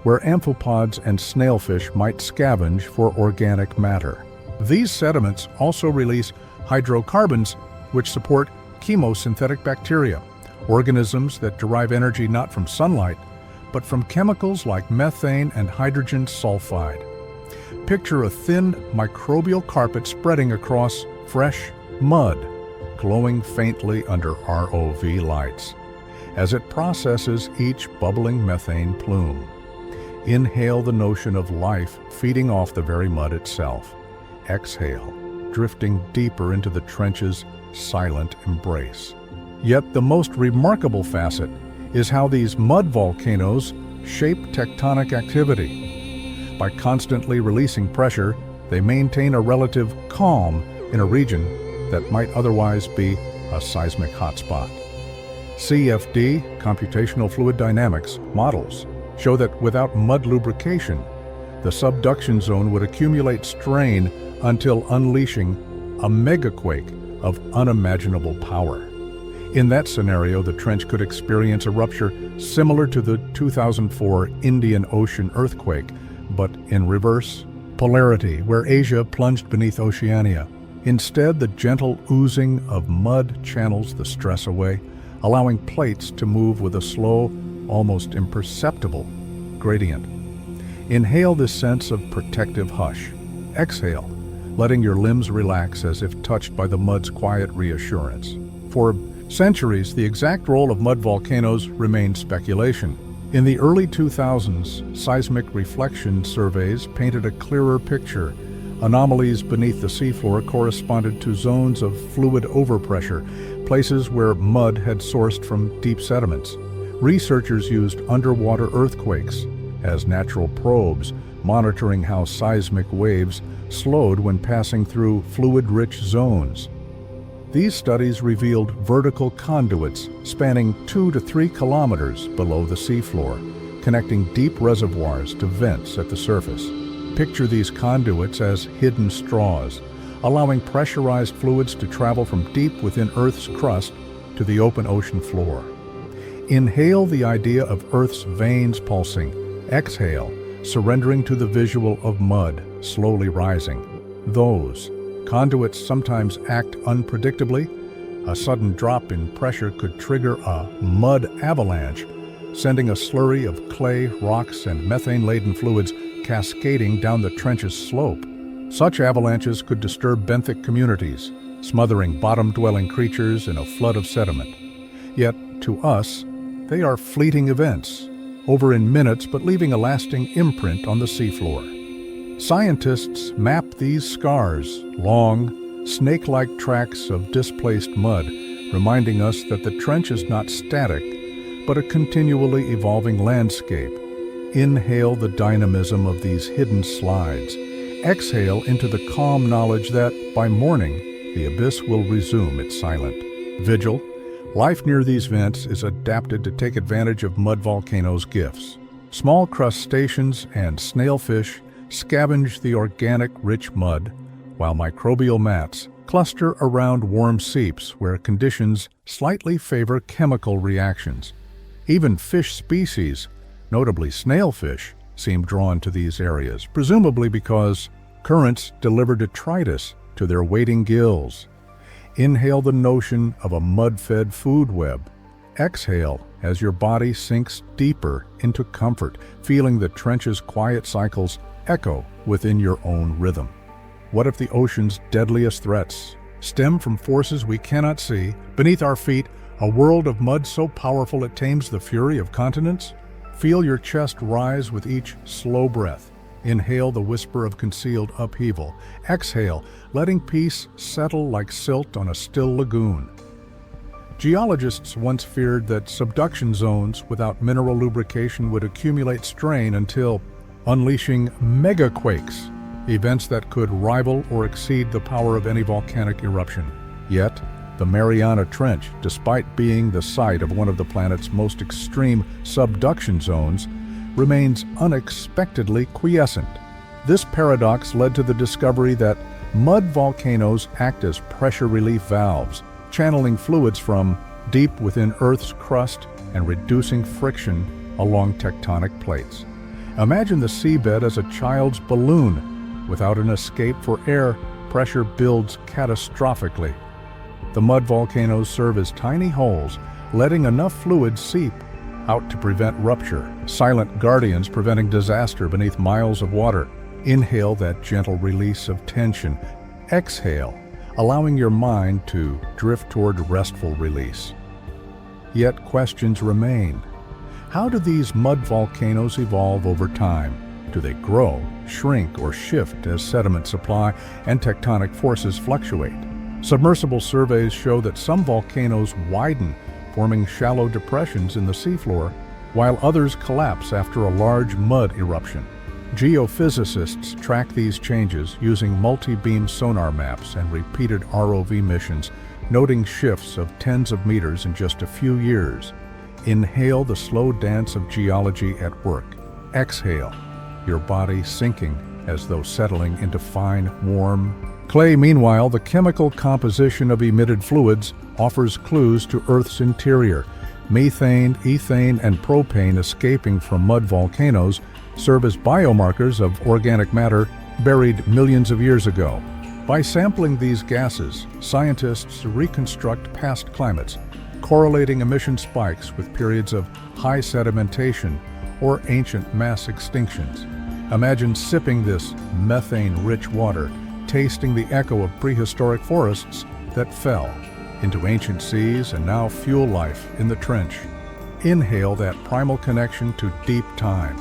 Speaker 1: where amphipods and snailfish might scavenge for organic matter. These sediments also release hydrocarbons, which support chemosynthetic bacteria, organisms that derive energy not from sunlight, but from chemicals like methane and hydrogen sulfide. Picture a thin microbial carpet spreading across fresh mud, glowing faintly under ROV lights, as it processes each bubbling methane plume. Inhale the notion of life feeding off the very mud itself. Exhale, drifting deeper into the trench's silent embrace. Yet the most remarkable facet is how these mud volcanoes shape tectonic activity. By constantly releasing pressure, they maintain a relative calm in a region that might otherwise be a seismic hotspot. CFD, computational fluid dynamics, models show that without mud lubrication, the subduction zone would accumulate strain until unleashing a megaquake of unimaginable power. In that scenario, the trench could experience a rupture similar to the 2004 Indian Ocean earthquake, but in reverse polarity, where Asia plunged beneath Oceania. Instead, the gentle oozing of mud channels the stress away, allowing plates to move with a slow, almost imperceptible gradient. Inhale this sense of protective hush. Exhale, letting your limbs relax as if touched by the mud's quiet reassurance. For centuries, the exact role of mud volcanoes remained speculation. In the early 2000s, seismic reflection surveys painted a clearer picture. Anomalies beneath the seafloor corresponded to zones of fluid overpressure, places where mud had sourced from deep sediments. Researchers used underwater earthquakes as natural probes, monitoring how seismic waves slowed when passing through fluid-rich zones. These studies revealed vertical conduits spanning 2 to 3 kilometers below the seafloor, connecting deep reservoirs to vents at the surface. Picture these conduits as hidden straws, allowing pressurized fluids to travel from deep within Earth's crust to the open ocean floor. Inhale the idea of Earth's veins pulsing. Exhale, surrendering to the visual of mud slowly rising. Those conduits sometimes act unpredictably. A sudden drop in pressure could trigger a mud avalanche, sending a slurry of clay, rocks, and methane-laden fluids cascading down the trench's slope. Such avalanches could disturb benthic communities, smothering bottom-dwelling creatures in a flood of sediment. Yet, to us, they are fleeting events, over in minutes but leaving a lasting imprint on the seafloor. Scientists map these scars, long, snake-like tracks of displaced mud, reminding us that the trench is not static, but a continually evolving landscape. Inhale the dynamism of these hidden slides. Exhale into the calm knowledge that, by morning, the abyss will resume its silent vigil. Life near these vents is adapted to take advantage of mud volcanoes' gifts. Small crustaceans and snailfish scavenge the organic, rich mud, while microbial mats cluster around warm seeps where conditions slightly favor chemical reactions. Even fish species, notably snailfish, seem drawn to these areas, presumably because currents deliver detritus to their waiting gills. Inhale the notion of a mud-fed food web. Exhale as your body sinks deeper into comfort, feeling the trench's quiet cycles echo within your own rhythm. What if the ocean's deadliest threats stem from forces we cannot see? Beneath our feet, a world of mud so powerful it tames the fury of continents? Feel your chest rise with each slow breath. Inhale the whisper of concealed upheaval. Exhale, letting peace settle like silt on a still lagoon. Geologists once feared that subduction zones without mineral lubrication would accumulate strain until unleashing megaquakes, events that could rival or exceed the power of any volcanic eruption. Yet, the Mariana Trench, despite being the site of one of the planet's most extreme subduction zones, remains unexpectedly quiescent. This paradox led to the discovery that mud volcanoes act as pressure relief valves, channeling fluids from deep within Earth's crust and reducing friction along tectonic plates. Imagine the seabed as a child's balloon. Without an escape for air, pressure builds catastrophically. The mud volcanoes serve as tiny holes, letting enough fluid seep out to prevent rupture, silent guardians preventing disaster beneath miles of water. Inhale that gentle release of tension. Exhale, allowing your mind to drift toward restful release. Yet questions remain. How do these mud volcanoes evolve over time? Do they grow, shrink, or shift as sediment supply and tectonic forces fluctuate? Submersible surveys show that some volcanoes widen, forming shallow depressions in the seafloor, while others collapse after a large mud eruption. Geophysicists track these changes using multi-beam sonar maps and repeated ROV missions, noting shifts of tens of meters in just a few years. Inhale the slow dance of geology at work. Exhale, your body sinking as though settling into fine, warm clay. Meanwhile, the chemical composition of emitted fluids offers clues to Earth's interior. Methane, ethane, and propane escaping from mud volcanoes serve as biomarkers of organic matter buried millions of years ago. By sampling these gases, scientists reconstruct past climates, correlating emission spikes with periods of high sedimentation or ancient mass extinctions. Imagine sipping this methane-rich water, tasting the echo of prehistoric forests that fell into ancient seas and now fuel life in the trench. Inhale that primal connection to deep time.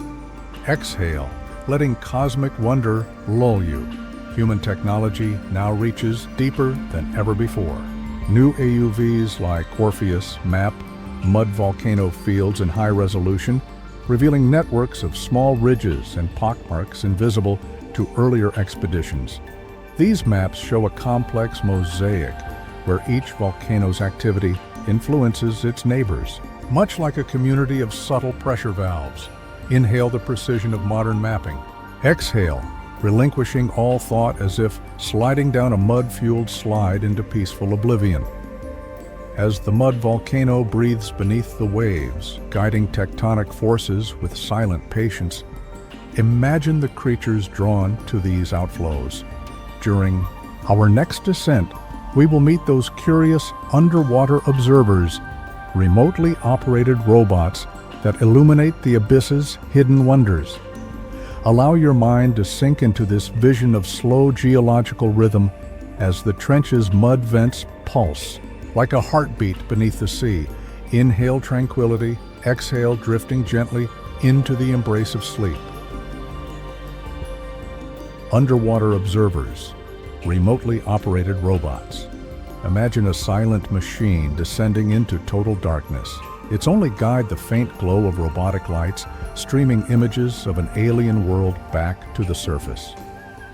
Speaker 1: Exhale, letting cosmic wonder lull you. Human technology now reaches deeper than ever before. New AUVs like Orpheus map mud volcano fields in high resolution, revealing networks of small ridges and pockmarks invisible to earlier expeditions. These maps show a complex mosaic where each volcano's activity influences its neighbors, much like a community of subtle pressure valves. Inhale the precision of modern mapping. Exhale, relinquishing all thought as if sliding down a mud-fueled slide into peaceful oblivion. As the mud volcano breathes beneath the waves, guiding tectonic forces with silent patience, imagine the creatures drawn to these outflows. During our next descent, we will meet those curious underwater observers, remotely operated robots that illuminate the abyss's hidden wonders. Allow your mind to sink into this vision of slow geological rhythm as the trench's mud vents pulse, like a heartbeat beneath the sea. Inhale tranquility, exhale drifting gently into the embrace of sleep. Underwater observers, remotely operated robots. Imagine a silent machine descending into total darkness. Its only guide the faint glow of robotic lights, streaming images of an alien world back to the surface.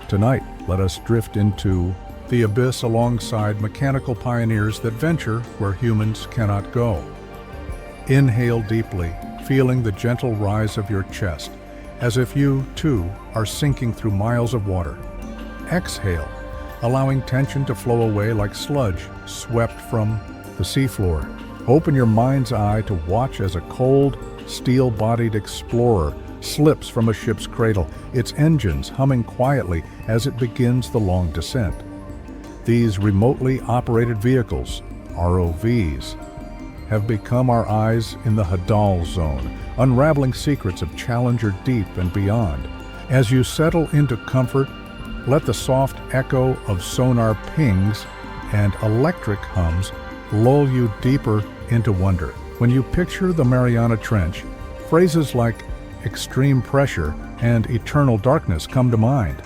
Speaker 1: Tonight, let us drift into the abyss alongside mechanical pioneers that venture where humans cannot go. Inhale deeply, feeling the gentle rise of your chest, as if you, too, are sinking through miles of water. Exhale, allowing tension to flow away like sludge swept from the seafloor. Open your mind's eye to watch as a cold, steel-bodied explorer slips from a ship's cradle, its engines humming quietly as it begins the long descent. These remotely operated vehicles, ROVs, have become our eyes in the Hadal Zone, unraveling secrets of Challenger Deep and beyond. As you settle into comfort, let the soft echo of sonar pings and electric hums lull you deeper into wonder. When you picture the Mariana Trench, phrases like extreme pressure and eternal darkness come to mind.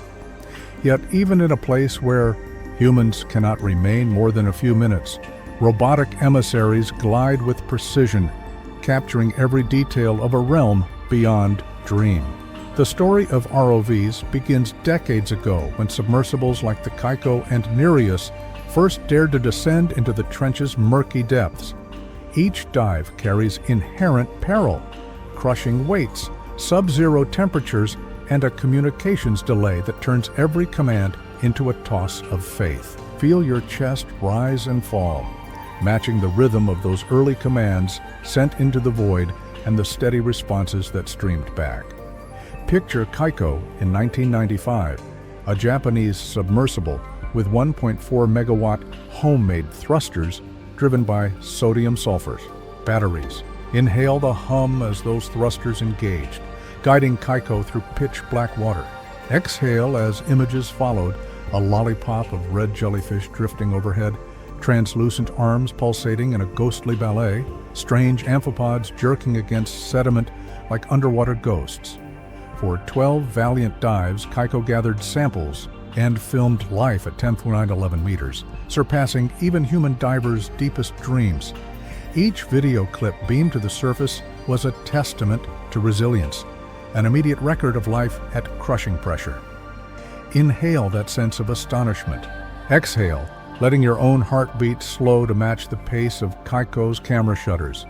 Speaker 1: Yet even in a place where humans cannot remain more than a few minutes, robotic emissaries glide with precision, capturing every detail of a realm beyond dream. The story of ROVs begins decades ago when submersibles like the Kaiko and Nereus first dared to descend into the trench's murky depths. Each dive carries inherent peril, crushing weights, sub-zero temperatures, and a communications delay that turns every command into a toss of faith. Feel your chest rise and fall, matching the rhythm of those early commands sent into the void and the steady responses that streamed back. Picture Kaiko in 1995, a Japanese submersible with 1.4 megawatt homemade thrusters driven by sodium sulfurs, batteries. Inhale the hum as those thrusters engaged, guiding Kaiko through pitch-black water. Exhale as images followed, a lollipop of red jellyfish drifting overhead, translucent arms pulsating in a ghostly ballet, strange amphipods jerking against sediment like underwater ghosts. For 12 valiant dives, Kaiko gathered samples and filmed life at 10 through 9/11 meters, surpassing even human divers' deepest dreams. Each video clip beamed to the surface was a testament to resilience, an immediate record of life at crushing pressure. Inhale that sense of astonishment. Exhale, letting your own heartbeat slow to match the pace of Kaiko's camera shutters.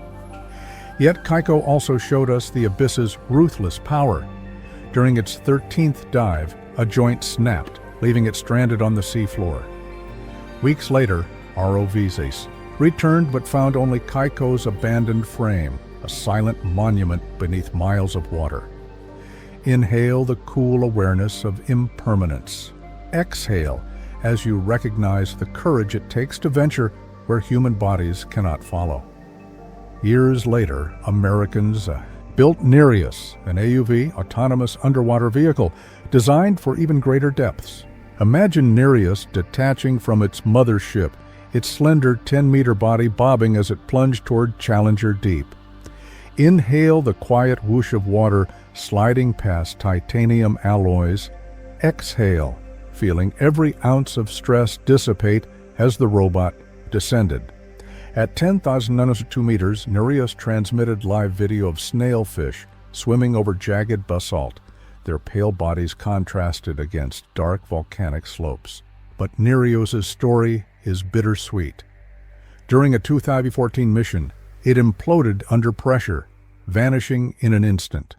Speaker 1: Yet Kaiko also showed us the abyss's ruthless power. During its 13th dive, a joint snapped, leaving it stranded on the seafloor. Weeks later, ROVs returned but found only Kaiko's abandoned frame, a silent monument beneath miles of water. Inhale the cool awareness of impermanence. Exhale as you recognize the courage it takes to venture where human bodies cannot follow. Years later, Americans built Nereus, an AUV, autonomous underwater vehicle, designed for even greater depths. Imagine Nereus detaching from its mothership, its slender 10-meter body bobbing as it plunged toward Challenger Deep. Inhale the quiet whoosh of water sliding past titanium alloys. Exhale, feeling every ounce of stress dissipate as the robot descended. At 10,092 meters, Nereus transmitted live video of snailfish swimming over jagged basalt, their pale bodies contrasted against dark volcanic slopes. But Nereus's story is bittersweet. During a 2014 mission, it imploded under pressure, vanishing in an instant.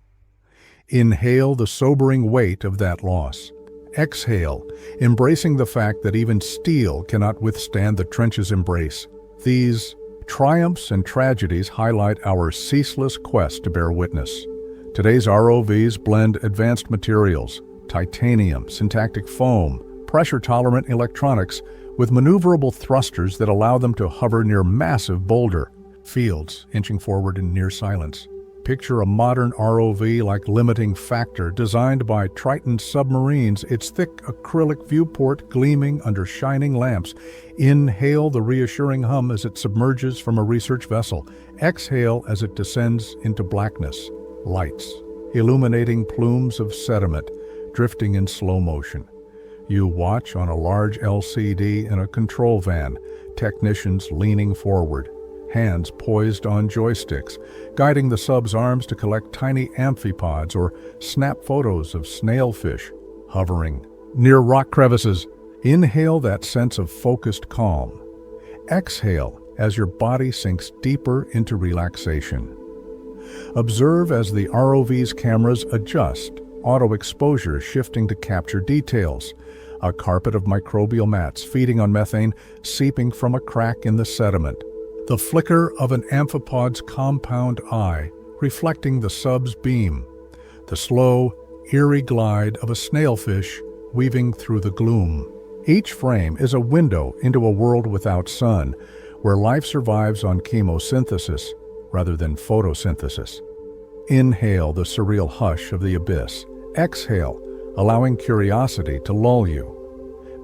Speaker 1: Inhale the sobering weight of that loss. Exhale, embracing the fact that even steel cannot withstand the trench's embrace. These triumphs and tragedies highlight our ceaseless quest to bear witness. Today's ROVs blend advanced materials, titanium, syntactic foam, pressure-tolerant electronics, with maneuverable thrusters that allow them to hover near massive boulder fields, inching forward in near silence. Picture a modern ROV like limiting factor designed by Triton submarines, its thick acrylic viewport gleaming under shining lamps. Inhale the reassuring hum as it submerges from a research vessel. Exhale as it descends into blackness. Lights, illuminating plumes of sediment, drifting in slow motion. You watch on a large LCD in a control van, technicians leaning forward, hands poised on joysticks, guiding the sub's arms to collect tiny amphipods or snap photos of snailfish hovering near rock crevices. Inhale that sense of focused calm. Exhale as your body sinks deeper into relaxation. Observe as the ROV's cameras adjust, auto exposure shifting to capture details. A carpet of microbial mats feeding on methane seeping from a crack in the sediment. The flicker of an amphipod's compound eye reflecting the sub's beam. The slow, eerie glide of a snailfish weaving through the gloom. Each frame is a window into a world without sun, where life survives on chemosynthesis rather than photosynthesis. Inhale the surreal hush of the abyss. Exhale, allowing curiosity to lull you.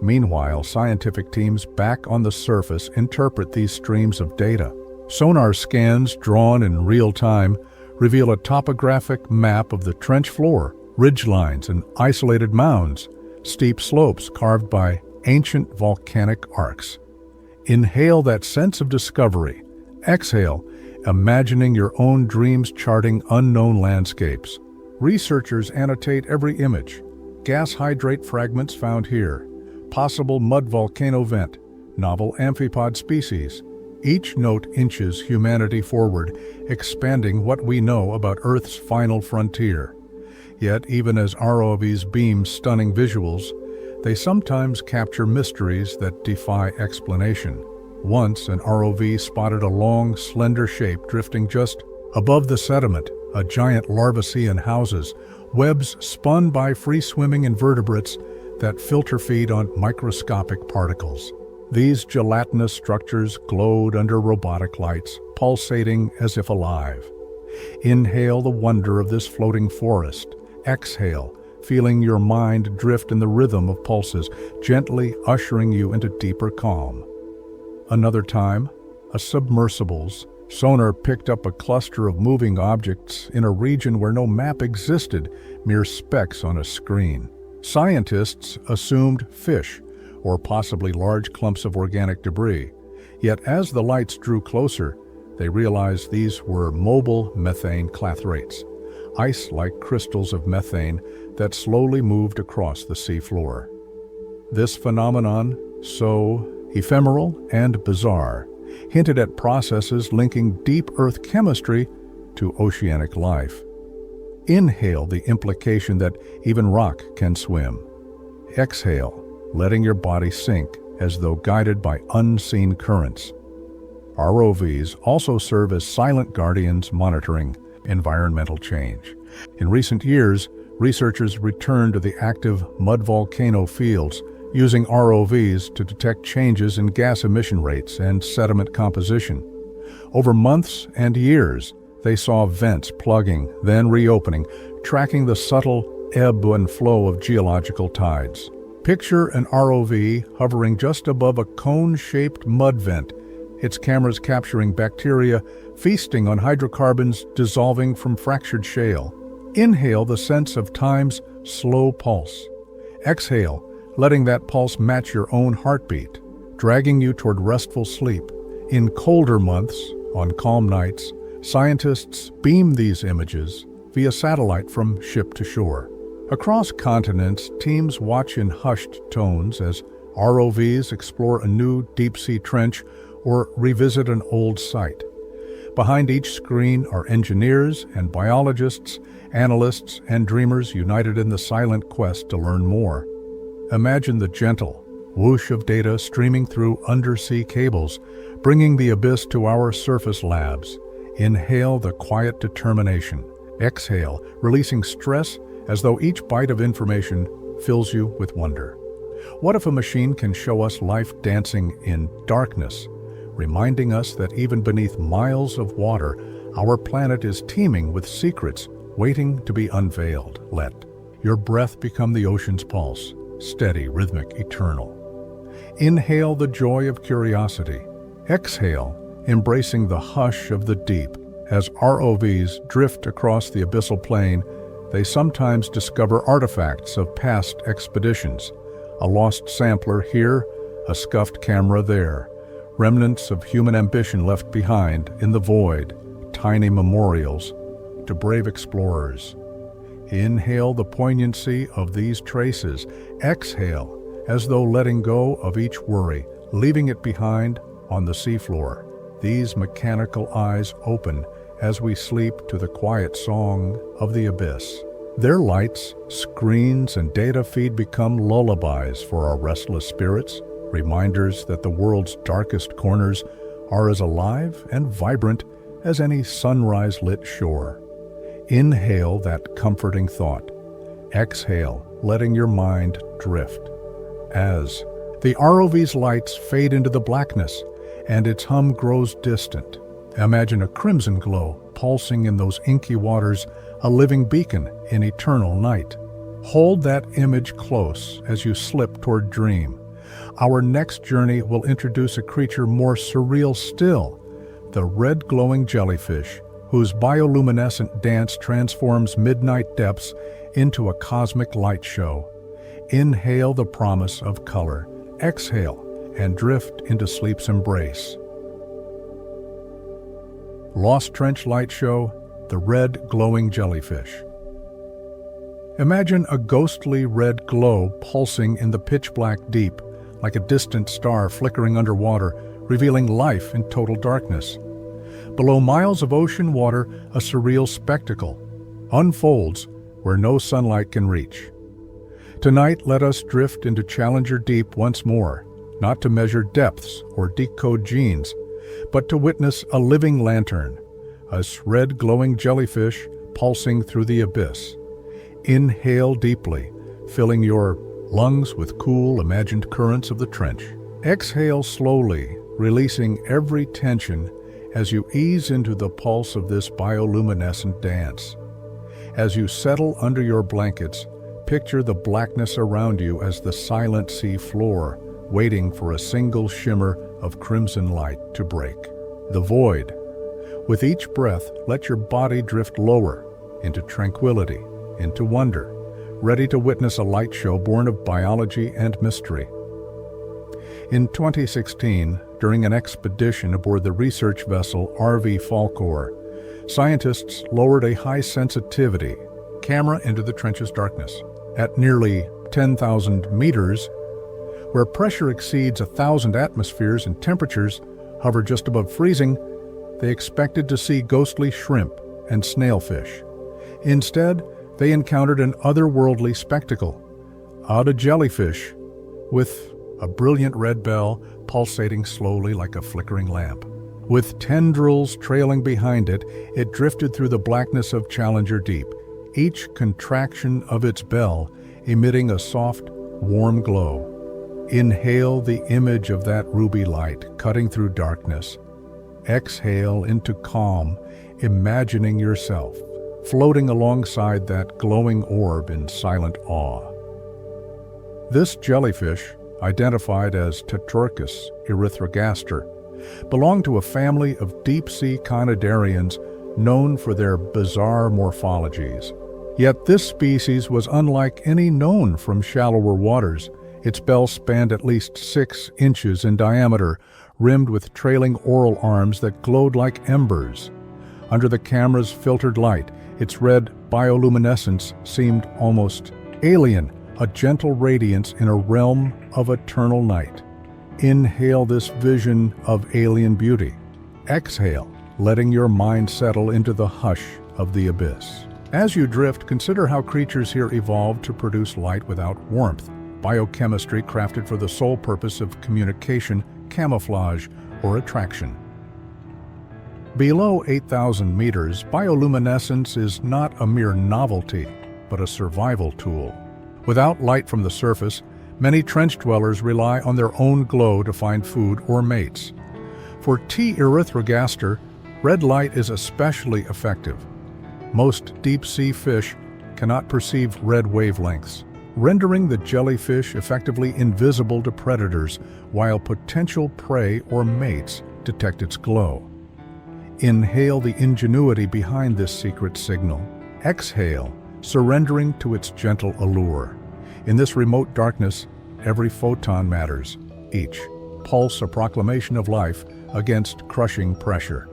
Speaker 1: Meanwhile, scientific teams back on the surface interpret these streams of data. Sonar scans drawn in real time reveal a topographic map of the trench floor, ridgelines and isolated mounds, steep slopes carved by ancient volcanic arcs. Inhale that sense of discovery. Exhale, imagining your own dreams charting unknown landscapes. Researchers annotate every image. Gas hydrate fragments found here. Possible mud volcano vent. Novel amphipod species. Each note inches humanity forward, expanding what we know about Earth's final frontier. Yet, even as ROVs beam stunning visuals, they sometimes capture mysteries that defy explanation. Once, an ROV spotted a long, slender shape drifting just above the sediment, a giant larvacean houses, webs spun by free-swimming invertebrates that filter feed on microscopic particles. These gelatinous structures glowed under robotic lights, pulsating as if alive. Inhale the wonder of this floating forest. Exhale, feeling your mind drift in the rhythm of pulses, gently ushering you into deeper calm. Another time, a submersible's sonar picked up a cluster of moving objects in a region where no map existed, mere specks on a screen. Scientists assumed fish, or possibly large clumps of organic debris. Yet as the lights drew closer, they realized these were mobile methane clathrates, ice-like crystals of methane that slowly moved across the seafloor. This phenomenon, so ephemeral and bizarre, hinted at processes linking deep Earth chemistry to oceanic life. Inhale the implication that even rock can swim. Exhale, letting your body sink as though guided by unseen currents. ROVs also serve as silent guardians monitoring environmental change. In recent years, researchers returned to the active mud volcano fields, using ROVs to detect changes in gas emission rates and sediment composition. Over months and years, they saw vents plugging, then reopening, tracking the subtle ebb and flow of geological tides. Picture an ROV hovering just above a cone-shaped mud vent, its cameras capturing bacteria feasting on hydrocarbons dissolving from fractured shale. Inhale the sense of time's slow pulse. Exhale, letting that pulse match your own heartbeat, dragging you toward restful sleep. In colder months, on calm nights, scientists beam these images via satellite from ship to shore. Across continents, teams watch in hushed tones as ROVs explore a new deep-sea trench or revisit an old site. Behind each screen are engineers and biologists, analysts and dreamers united in the silent quest to learn more. Imagine the gentle whoosh of data streaming through undersea cables, bringing the abyss to our surface labs. Inhale the quiet determination. Exhale, releasing stress as though each bite of information fills you with wonder. What if a machine can show us life dancing in darkness, reminding us that even beneath miles of water, our planet is teeming with secrets waiting to be unveiled? Let your breath become the ocean's pulse, steady, rhythmic, eternal. Inhale the joy of curiosity. Exhale, embracing the hush of the deep. As ROVs drift across the abyssal plain, they sometimes discover artifacts of past expeditions. A lost sampler here, a scuffed camera there. Remnants of human ambition left behind in the void, tiny memorials to brave explorers. Inhale the poignancy of these traces. Exhale, as though letting go of each worry, leaving it behind on the seafloor. These mechanical eyes open as we sleep to the quiet song of the abyss. Their lights, screens, and data feed become lullabies for our restless spirits, reminders that the world's darkest corners are as alive and vibrant as any sunrise-lit shore. Inhale that comforting thought. Exhale, letting your mind drift. As the ROV's lights fade into the blackness and its hum grows distant, imagine a crimson glow pulsing in those inky waters, a living beacon in eternal night. Hold that image close as you slip toward dream. Our next journey will introduce a creature more surreal still, the red glowing jellyfish, whose bioluminescent dance transforms midnight depths into a cosmic light show. Inhale the promise of color. Exhale and drift into sleep's embrace. Lost Trench Light Show, the red glowing jellyfish. Imagine a ghostly red glow pulsing in the pitch-black deep, like a distant star flickering underwater, revealing life in total darkness. Below miles of ocean water, a surreal spectacle unfolds where no sunlight can reach. Tonight, let us drift into Challenger Deep once more, not to measure depths or decode genes, but to witness a living lantern, a red glowing jellyfish pulsing through the abyss. Inhale deeply, filling your lungs with cool, imagined currents of the trench. Exhale slowly, releasing every tension as you ease into the pulse of this bioluminescent dance. As you settle under your blankets, picture the blackness around you as the silent sea floor, waiting for a single shimmer of crimson light to break. The void. With each breath, let your body drift lower, into tranquility, into wonder, ready to witness a light show born of biology and mystery. In 2016, during an expedition aboard the research vessel RV Falkor, scientists lowered a high-sensitivity camera into the trench's darkness. At nearly 10,000 meters, where pressure exceeds 1,000 atmospheres and temperatures hover just above freezing, they expected to see ghostly shrimp and snailfish. Instead, they encountered an otherworldly spectacle, a jellyfish with a brilliant red bell pulsating slowly like a flickering lamp. With tendrils trailing behind it, it drifted through the blackness of Challenger Deep, each contraction of its bell emitting a soft, warm glow. Inhale the image of that ruby light cutting through darkness. Exhale into calm, imagining yourself floating alongside that glowing orb in silent awe. This jellyfish, identified as Tetrorchus erythrogaster, belonged to a family of deep-sea conidarians known for their bizarre morphologies. Yet this species was unlike any known from shallower waters. Its bell spanned at least 6 inches in diameter, rimmed with trailing oral arms that glowed like embers. Under the camera's filtered light, its red bioluminescence seemed almost alien, a gentle radiance in a realm of eternal night. Inhale this vision of alien beauty. Exhale, letting your mind settle into the hush of the abyss. As you drift, consider how creatures here evolved to produce light without warmth. biochemistry crafted for the sole purpose of communication, camouflage, or attraction. Below 8,000 meters, bioluminescence is not a mere novelty, but a survival tool. Without light from the surface, many trench dwellers rely on their own glow to find food or mates. For T. erythrogaster, red light is especially effective. Most deep-sea fish cannot perceive red wavelengths, rendering the jellyfish effectively invisible to predators, while potential prey or mates detect its glow. Inhale the ingenuity behind this secret signal. Exhale, surrendering to its gentle allure. In this remote darkness, every photon matters, each pulse a proclamation of life against crushing pressure.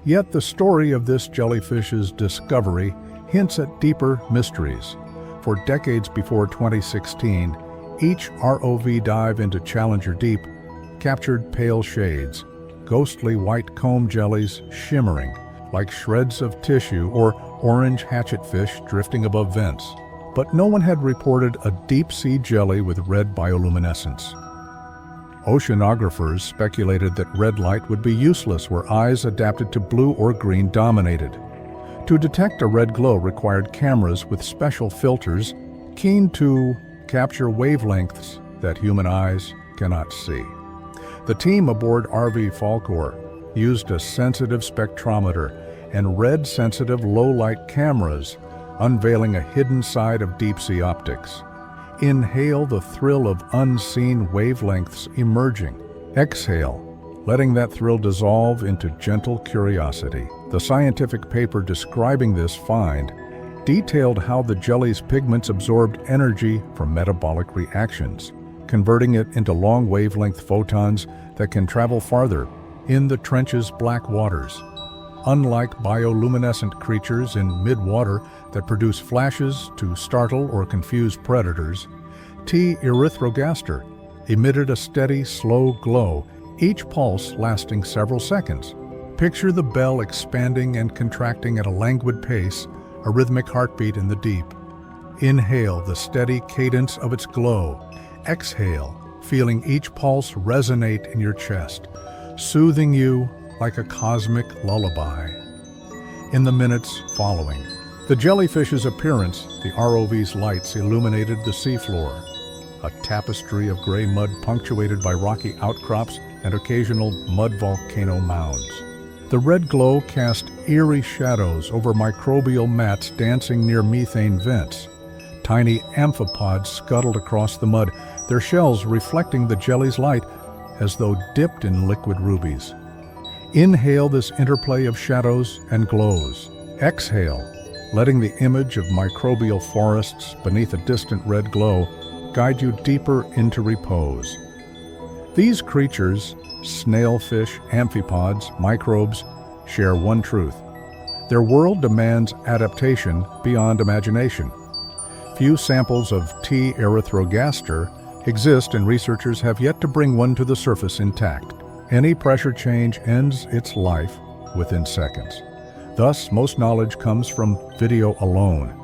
Speaker 1: Yet the story of this jellyfish's discovery hints at deeper mysteries. For decades before 2016, each ROV dive into Challenger Deep captured pale shades, ghostly white comb jellies shimmering like shreds of tissue or orange hatchetfish drifting above vents. But no one had reported a deep-sea jelly with red bioluminescence. Oceanographers speculated that red light would be useless where eyes adapted to blue or green dominated. To detect a red glow required cameras with special filters keen to capture wavelengths that human eyes cannot see. The team aboard RV Falkor used a sensitive spectrometer and red-sensitive low-light cameras, unveiling a hidden side of deep-sea optics. Inhale the thrill of unseen wavelengths emerging. Exhale, letting that thrill dissolve into gentle curiosity. The scientific paper describing this find detailed how the jelly's pigments absorbed energy from metabolic reactions, converting it into long wavelength photons that can travel farther in the trench's black waters. Unlike bioluminescent creatures in mid-water that produce flashes to startle or confuse predators, T. erythrogaster emitted a steady, slow glow, each pulse lasting several seconds. Picture the bell expanding and contracting at a languid pace, a rhythmic heartbeat in the deep. Inhale the steady cadence of its glow. Exhale, feeling each pulse resonate in your chest, soothing you like a cosmic lullaby. In the minutes following, the jellyfish's appearance, the ROV's lights illuminated the seafloor, a tapestry of gray mud punctuated by rocky outcrops and occasional mud volcano mounds. The red glow cast eerie shadows over microbial mats dancing near methane vents. Tiny amphipods scuttled across the mud, their shells reflecting the jelly's light as though dipped in liquid rubies. Inhale this interplay of shadows and glows. Exhale, letting the image of microbial forests beneath a distant red glow guide you deeper into repose. These creatures, snailfish, amphipods, microbes, share one truth. Their world demands adaptation beyond imagination. Few samples of T. erythrogaster exist, and researchers have yet to bring one to the surface intact. Any pressure change ends its life within seconds. Thus, most knowledge comes from video alone.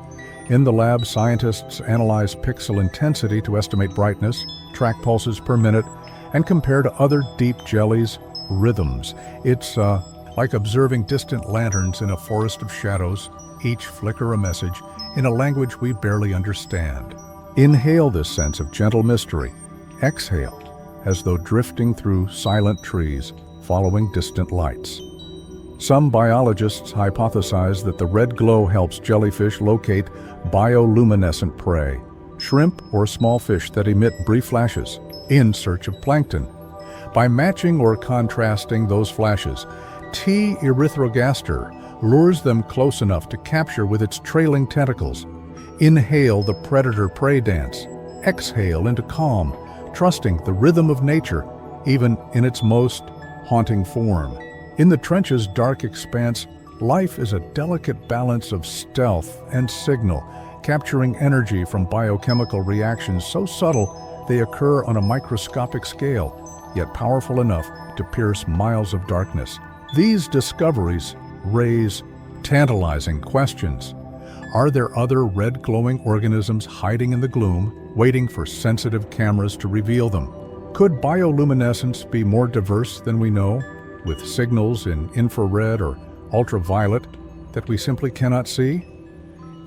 Speaker 1: In the lab, scientists analyze pixel intensity to estimate brightness, track pulses per minute, and compare to other deep jellies' rhythms. It's like observing distant lanterns in a forest of shadows, each flicker a message in a language we barely understand. Inhale this sense of gentle mystery. Exhale, as though drifting through silent trees, following distant lights. Some biologists hypothesize that the red glow helps jellyfish locate bioluminescent prey, shrimp or small fish that emit brief flashes, in search of plankton. By matching or contrasting those flashes, T. erythrogaster lures them close enough to capture with its trailing tentacles. Inhale the predator-prey dance. Exhale into calm, trusting the rhythm of nature, even in its most haunting form. In the trench's dark expanse, life is a delicate balance of stealth and signal, capturing energy from biochemical reactions so subtle they occur on a microscopic scale, yet powerful enough to pierce miles of darkness. These discoveries raise tantalizing questions. Are there other red glowing organisms hiding in the gloom, waiting for sensitive cameras to reveal them? Could bioluminescence be more diverse than we know, with signals in infrared or ultraviolet that we simply cannot see?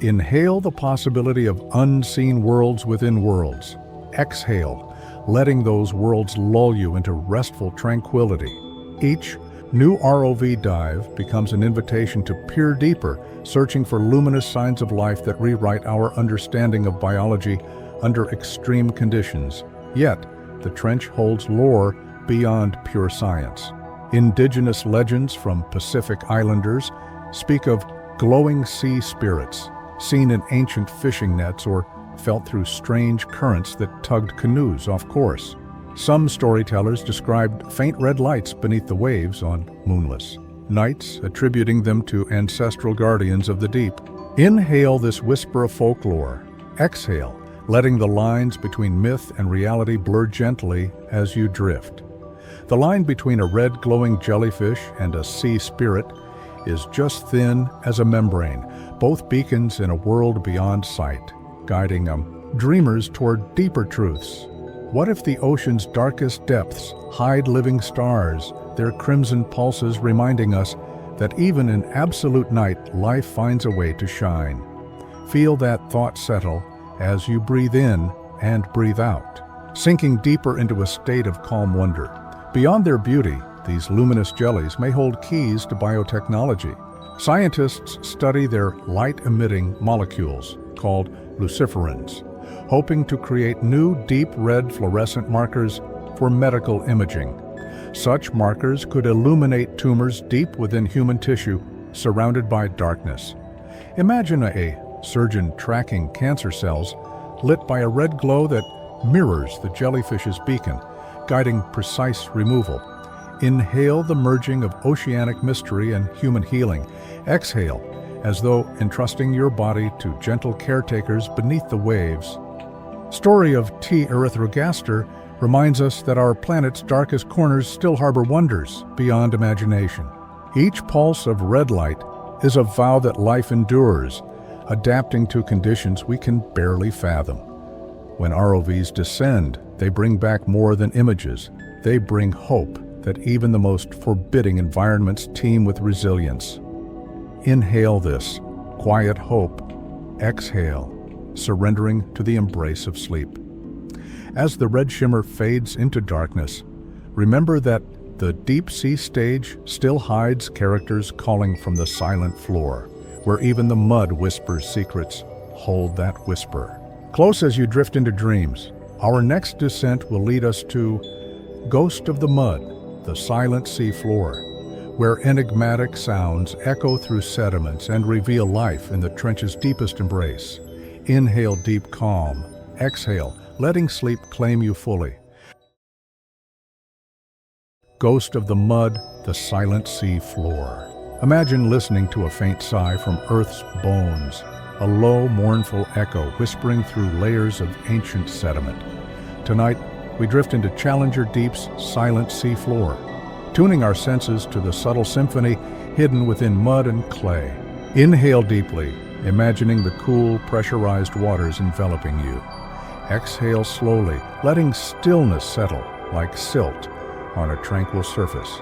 Speaker 1: Inhale the possibility of unseen worlds within worlds. Exhale, letting those worlds lull you into restful tranquility. Each new ROV dive becomes an invitation to peer deeper, searching for luminous signs of life that rewrite our understanding of biology under extreme conditions. Yet, the trench holds lore beyond pure science. Indigenous legends from Pacific Islanders speak of glowing sea spirits, seen in ancient fishing nets or felt through strange currents that tugged canoes off course. Some storytellers described faint red lights beneath the waves on moonless nights, attributing them to ancestral guardians of the deep. Inhale this whisper of folklore. Exhale, letting the lines between myth and reality blur gently as you drift. The line between a red glowing jellyfish and a sea spirit is just thin as a membrane, both beacons in a world beyond sight, guiding dreamers toward deeper truths. What if the ocean's darkest depths hide living stars, their crimson pulses reminding us that even in absolute night, life finds a way to shine? Feel that thought settle as you breathe in and breathe out, sinking deeper into a state of calm wonder. Beyond their beauty, these luminous jellies may hold keys to biotechnology. Scientists study their light-emitting molecules, called luciferins, hoping to create new deep red fluorescent markers for medical imaging. Such markers could illuminate tumors deep within human tissue, surrounded by darkness. Imagine a surgeon tracking cancer cells lit by a red glow that mirrors the jellyfish's beacon, guiding precise removal. Inhale the merging of oceanic mystery and human healing. Exhale, as though entrusting your body to gentle caretakers beneath the waves. Story of T. erythrogaster reminds us that our planet's darkest corners still harbor wonders beyond imagination. Each pulse of red light is a vow that life endures, adapting to conditions we can barely fathom. When ROVs descend, they bring back more than images. They bring hope that even the most forbidding environments teem with resilience. Inhale this quiet hope. Exhale, surrendering to the embrace of sleep. As the red shimmer fades into darkness, remember that the deep sea stage still hides characters calling from the silent floor, where even the mud whispers secrets. Hold that whisper. Close as you drift into dreams, our next descent will lead us to Ghost of the Mud, the silent sea floor, where enigmatic sounds echo through sediments and reveal life in the trench's deepest embrace. Inhale deep calm. Exhale, letting sleep claim you fully. Ghost of the Mud, the silent sea floor. Imagine listening to a faint sigh from Earth's bones, a low, mournful echo whispering through layers of ancient sediment. Tonight, we drift into Challenger Deep's silent sea floor, tuning our senses to the subtle symphony hidden within mud and clay. Inhale deeply, imagining the cool, pressurized waters enveloping you. Exhale slowly, letting stillness settle like silt on a tranquil surface.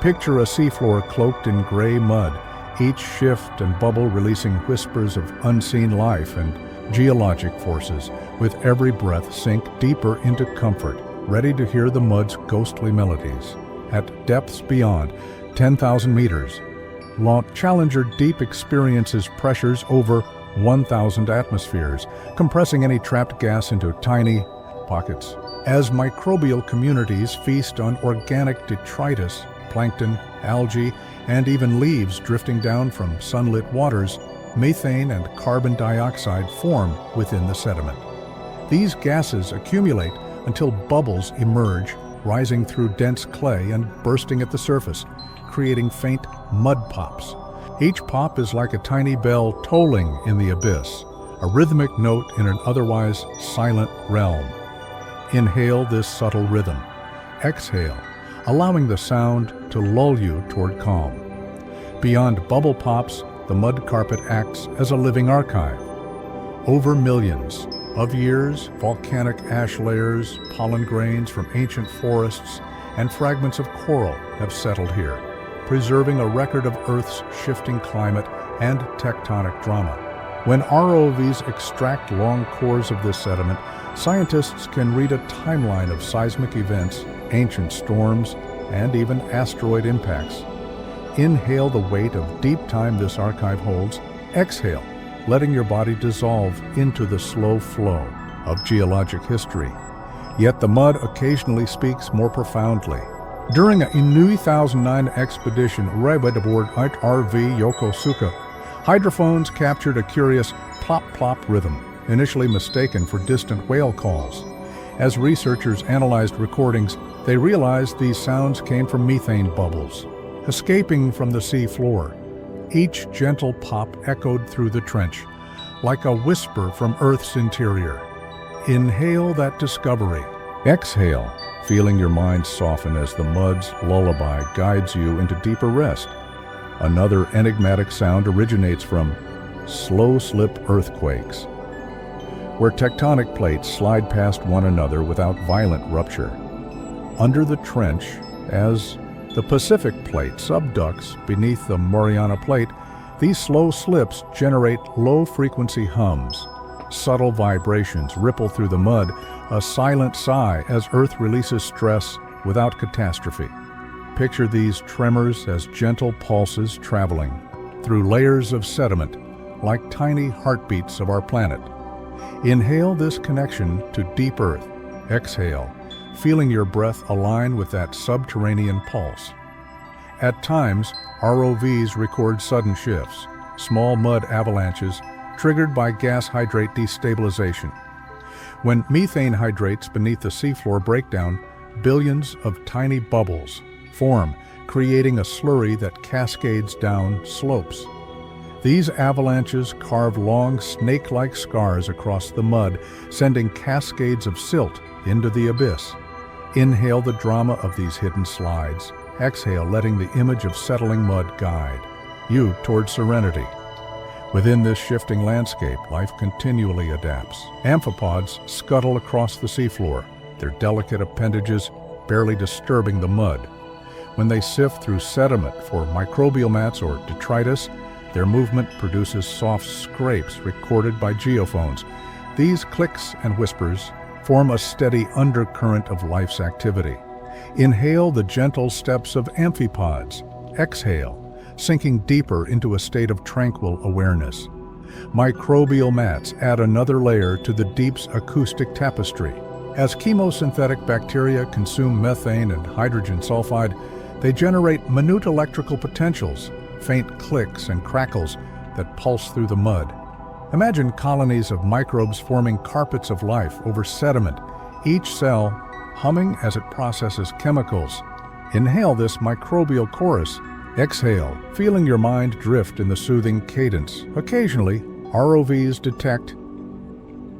Speaker 1: Picture a seafloor cloaked in gray mud, each shift and bubble releasing whispers of unseen life and geologic forces. With every breath, sink deeper into comfort, ready to hear the mud's ghostly melodies. At depths beyond 10,000 meters, Challenger Deep experiences pressures over 1,000 atmospheres, compressing any trapped gas into tiny pockets. As microbial communities feast on organic detritus, plankton, algae, and even leaves drifting down from sunlit waters, methane and carbon dioxide form within the sediment. These gases accumulate until bubbles emerge, rising through dense clay and bursting at the surface, creating faint mud pops. Each pop is like a tiny bell tolling in the abyss, a rhythmic note in an otherwise silent realm. Inhale this subtle rhythm. Exhale, allowing the sound to lull you toward calm. Beyond bubble pops, the mud carpet acts as a living archive. Over millions of years, volcanic ash layers, pollen grains from ancient forests, and fragments of coral have settled here, preserving a record of Earth's shifting climate and tectonic drama. When ROVs extract long cores of this sediment, scientists can read a timeline of seismic events, ancient storms, and even asteroid impacts. Inhale the weight of deep time this archive holds. Exhale, letting your body dissolve into the slow flow of geologic history. Yet the mud occasionally speaks more profoundly. During a Inui 2009 expedition arrived aboard RV Yokosuka, hydrophones captured a curious plop-plop rhythm, initially mistaken for distant whale calls. As researchers analyzed recordings, they realized these sounds came from methane bubbles, escaping from the sea floor. Each gentle pop echoed through the trench, like a whisper from Earth's interior. Inhale that discovery. Exhale, feeling your mind soften as the mud's lullaby guides you into deeper rest. Another enigmatic sound originates from slow-slip earthquakes, where tectonic plates slide past one another without violent rupture. Under the trench, as the Pacific Plate subducts beneath the Mariana Plate, these slow slips generate low-frequency hums. Subtle vibrations ripple through the mud, a silent sigh as Earth releases stress without catastrophe. Picture these tremors as gentle pulses traveling through layers of sediment, like tiny heartbeats of our planet. Inhale this connection to deep Earth. Exhale, feeling your breath align with that subterranean pulse. At times, ROVs record sudden shifts, small mud avalanches triggered by gas hydrate destabilization. When methane hydrates beneath the seafloor break down, billions of tiny bubbles form, creating a slurry that cascades down slopes. These avalanches carve long snake-like scars across the mud, sending cascades of silt into the abyss. Inhale the drama of these hidden slides. Exhale, letting the image of settling mud guide you toward serenity. Within this shifting landscape, life continually adapts. Amphipods scuttle across the seafloor, their delicate appendages barely disturbing the mud. When they sift through sediment for microbial mats or detritus, their movement produces soft scrapes recorded by geophones. These clicks and whispers form a steady undercurrent of life's activity. Inhale the gentle steps of amphipods. Exhale, sinking deeper into a state of tranquil awareness. Microbial mats add another layer to the deep's acoustic tapestry. As chemosynthetic bacteria consume methane and hydrogen sulfide, they generate minute electrical potentials, faint clicks and crackles that pulse through the mud. Imagine colonies of microbes forming carpets of life over sediment, each cell humming as it processes chemicals. Inhale this microbial chorus. Exhale, feeling your mind drift in the soothing cadence. Occasionally, ROVs detect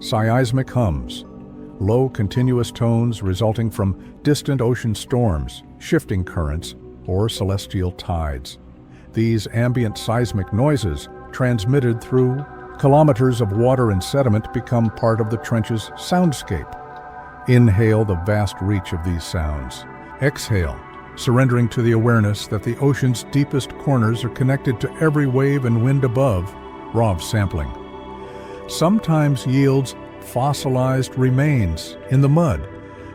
Speaker 1: seismic hums, low continuous tones resulting from distant ocean storms, shifting currents, or celestial tides. These ambient seismic noises, transmitted through kilometers of water and sediment, become part of the trench's soundscape. Inhale the vast reach of these sounds. Exhale, surrendering to the awareness that the ocean's deepest corners are connected to every wave and wind above. ROV sampling sometimes yields fossilized remains in the mud,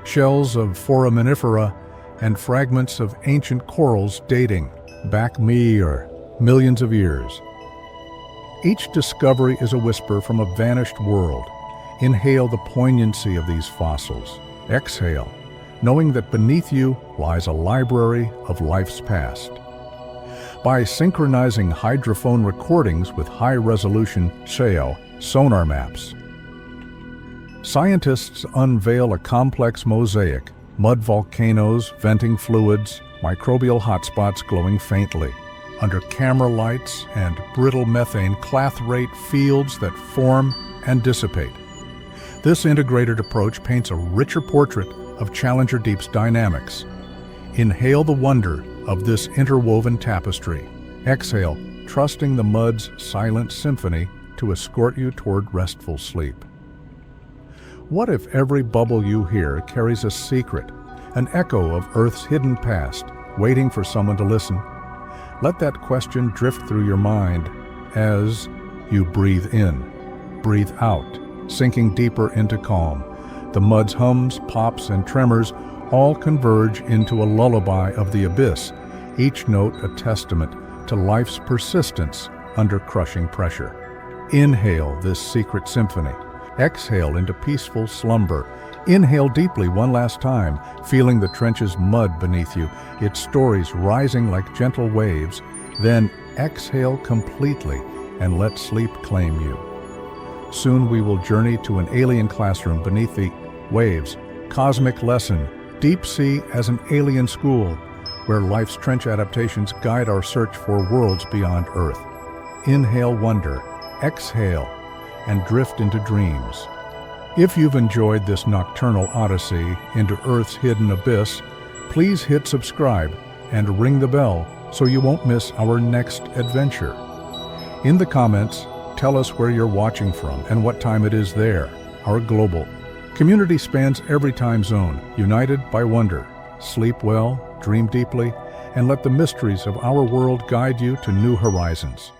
Speaker 1: shells of foraminifera, and fragments of ancient corals dating back millions of years. Each discovery is a whisper from a vanished world. Inhale the poignancy of these fossils. Exhale, knowing that beneath you lies a library of life's past. By synchronizing hydrophone recordings with high-resolution sonar maps, scientists unveil a complex mosaic: mud volcanoes, venting fluids, microbial hotspots glowing faintly. Under camera lights and brittle methane clathrate fields that form and dissipate. This integrated approach paints a richer portrait of Challenger Deep's dynamics. Inhale the wonder of this interwoven tapestry. Exhale, trusting the mud's silent symphony to escort you toward restful sleep. What if every bubble you hear carries a secret, an echo of Earth's hidden past, waiting for someone to listen? Let that question drift through your mind as you breathe in, breathe out, sinking deeper into calm. The mud's hums, pops, and tremors all converge into a lullaby of the abyss, each note a testament to life's persistence under crushing pressure. Inhale this secret symphony. Exhale into peaceful slumber. Inhale deeply one last time, feeling the trench's mud beneath you, its stories rising like gentle waves. Then exhale completely and let sleep claim you. Soon we will journey to an alien classroom beneath the waves. Cosmic lesson, deep sea as an alien school, where life's trench adaptations guide our search for worlds beyond Earth. Inhale wonder, exhale, and drift into dreams. If you've enjoyed this nocturnal odyssey into Earth's hidden abyss, please hit subscribe and ring the bell so you won't miss our next adventure. In the comments, tell us where you're watching from and what time it is there. Our global community spans every time zone, united by wonder. Sleep well, dream deeply, and let the mysteries of our world guide you to new horizons.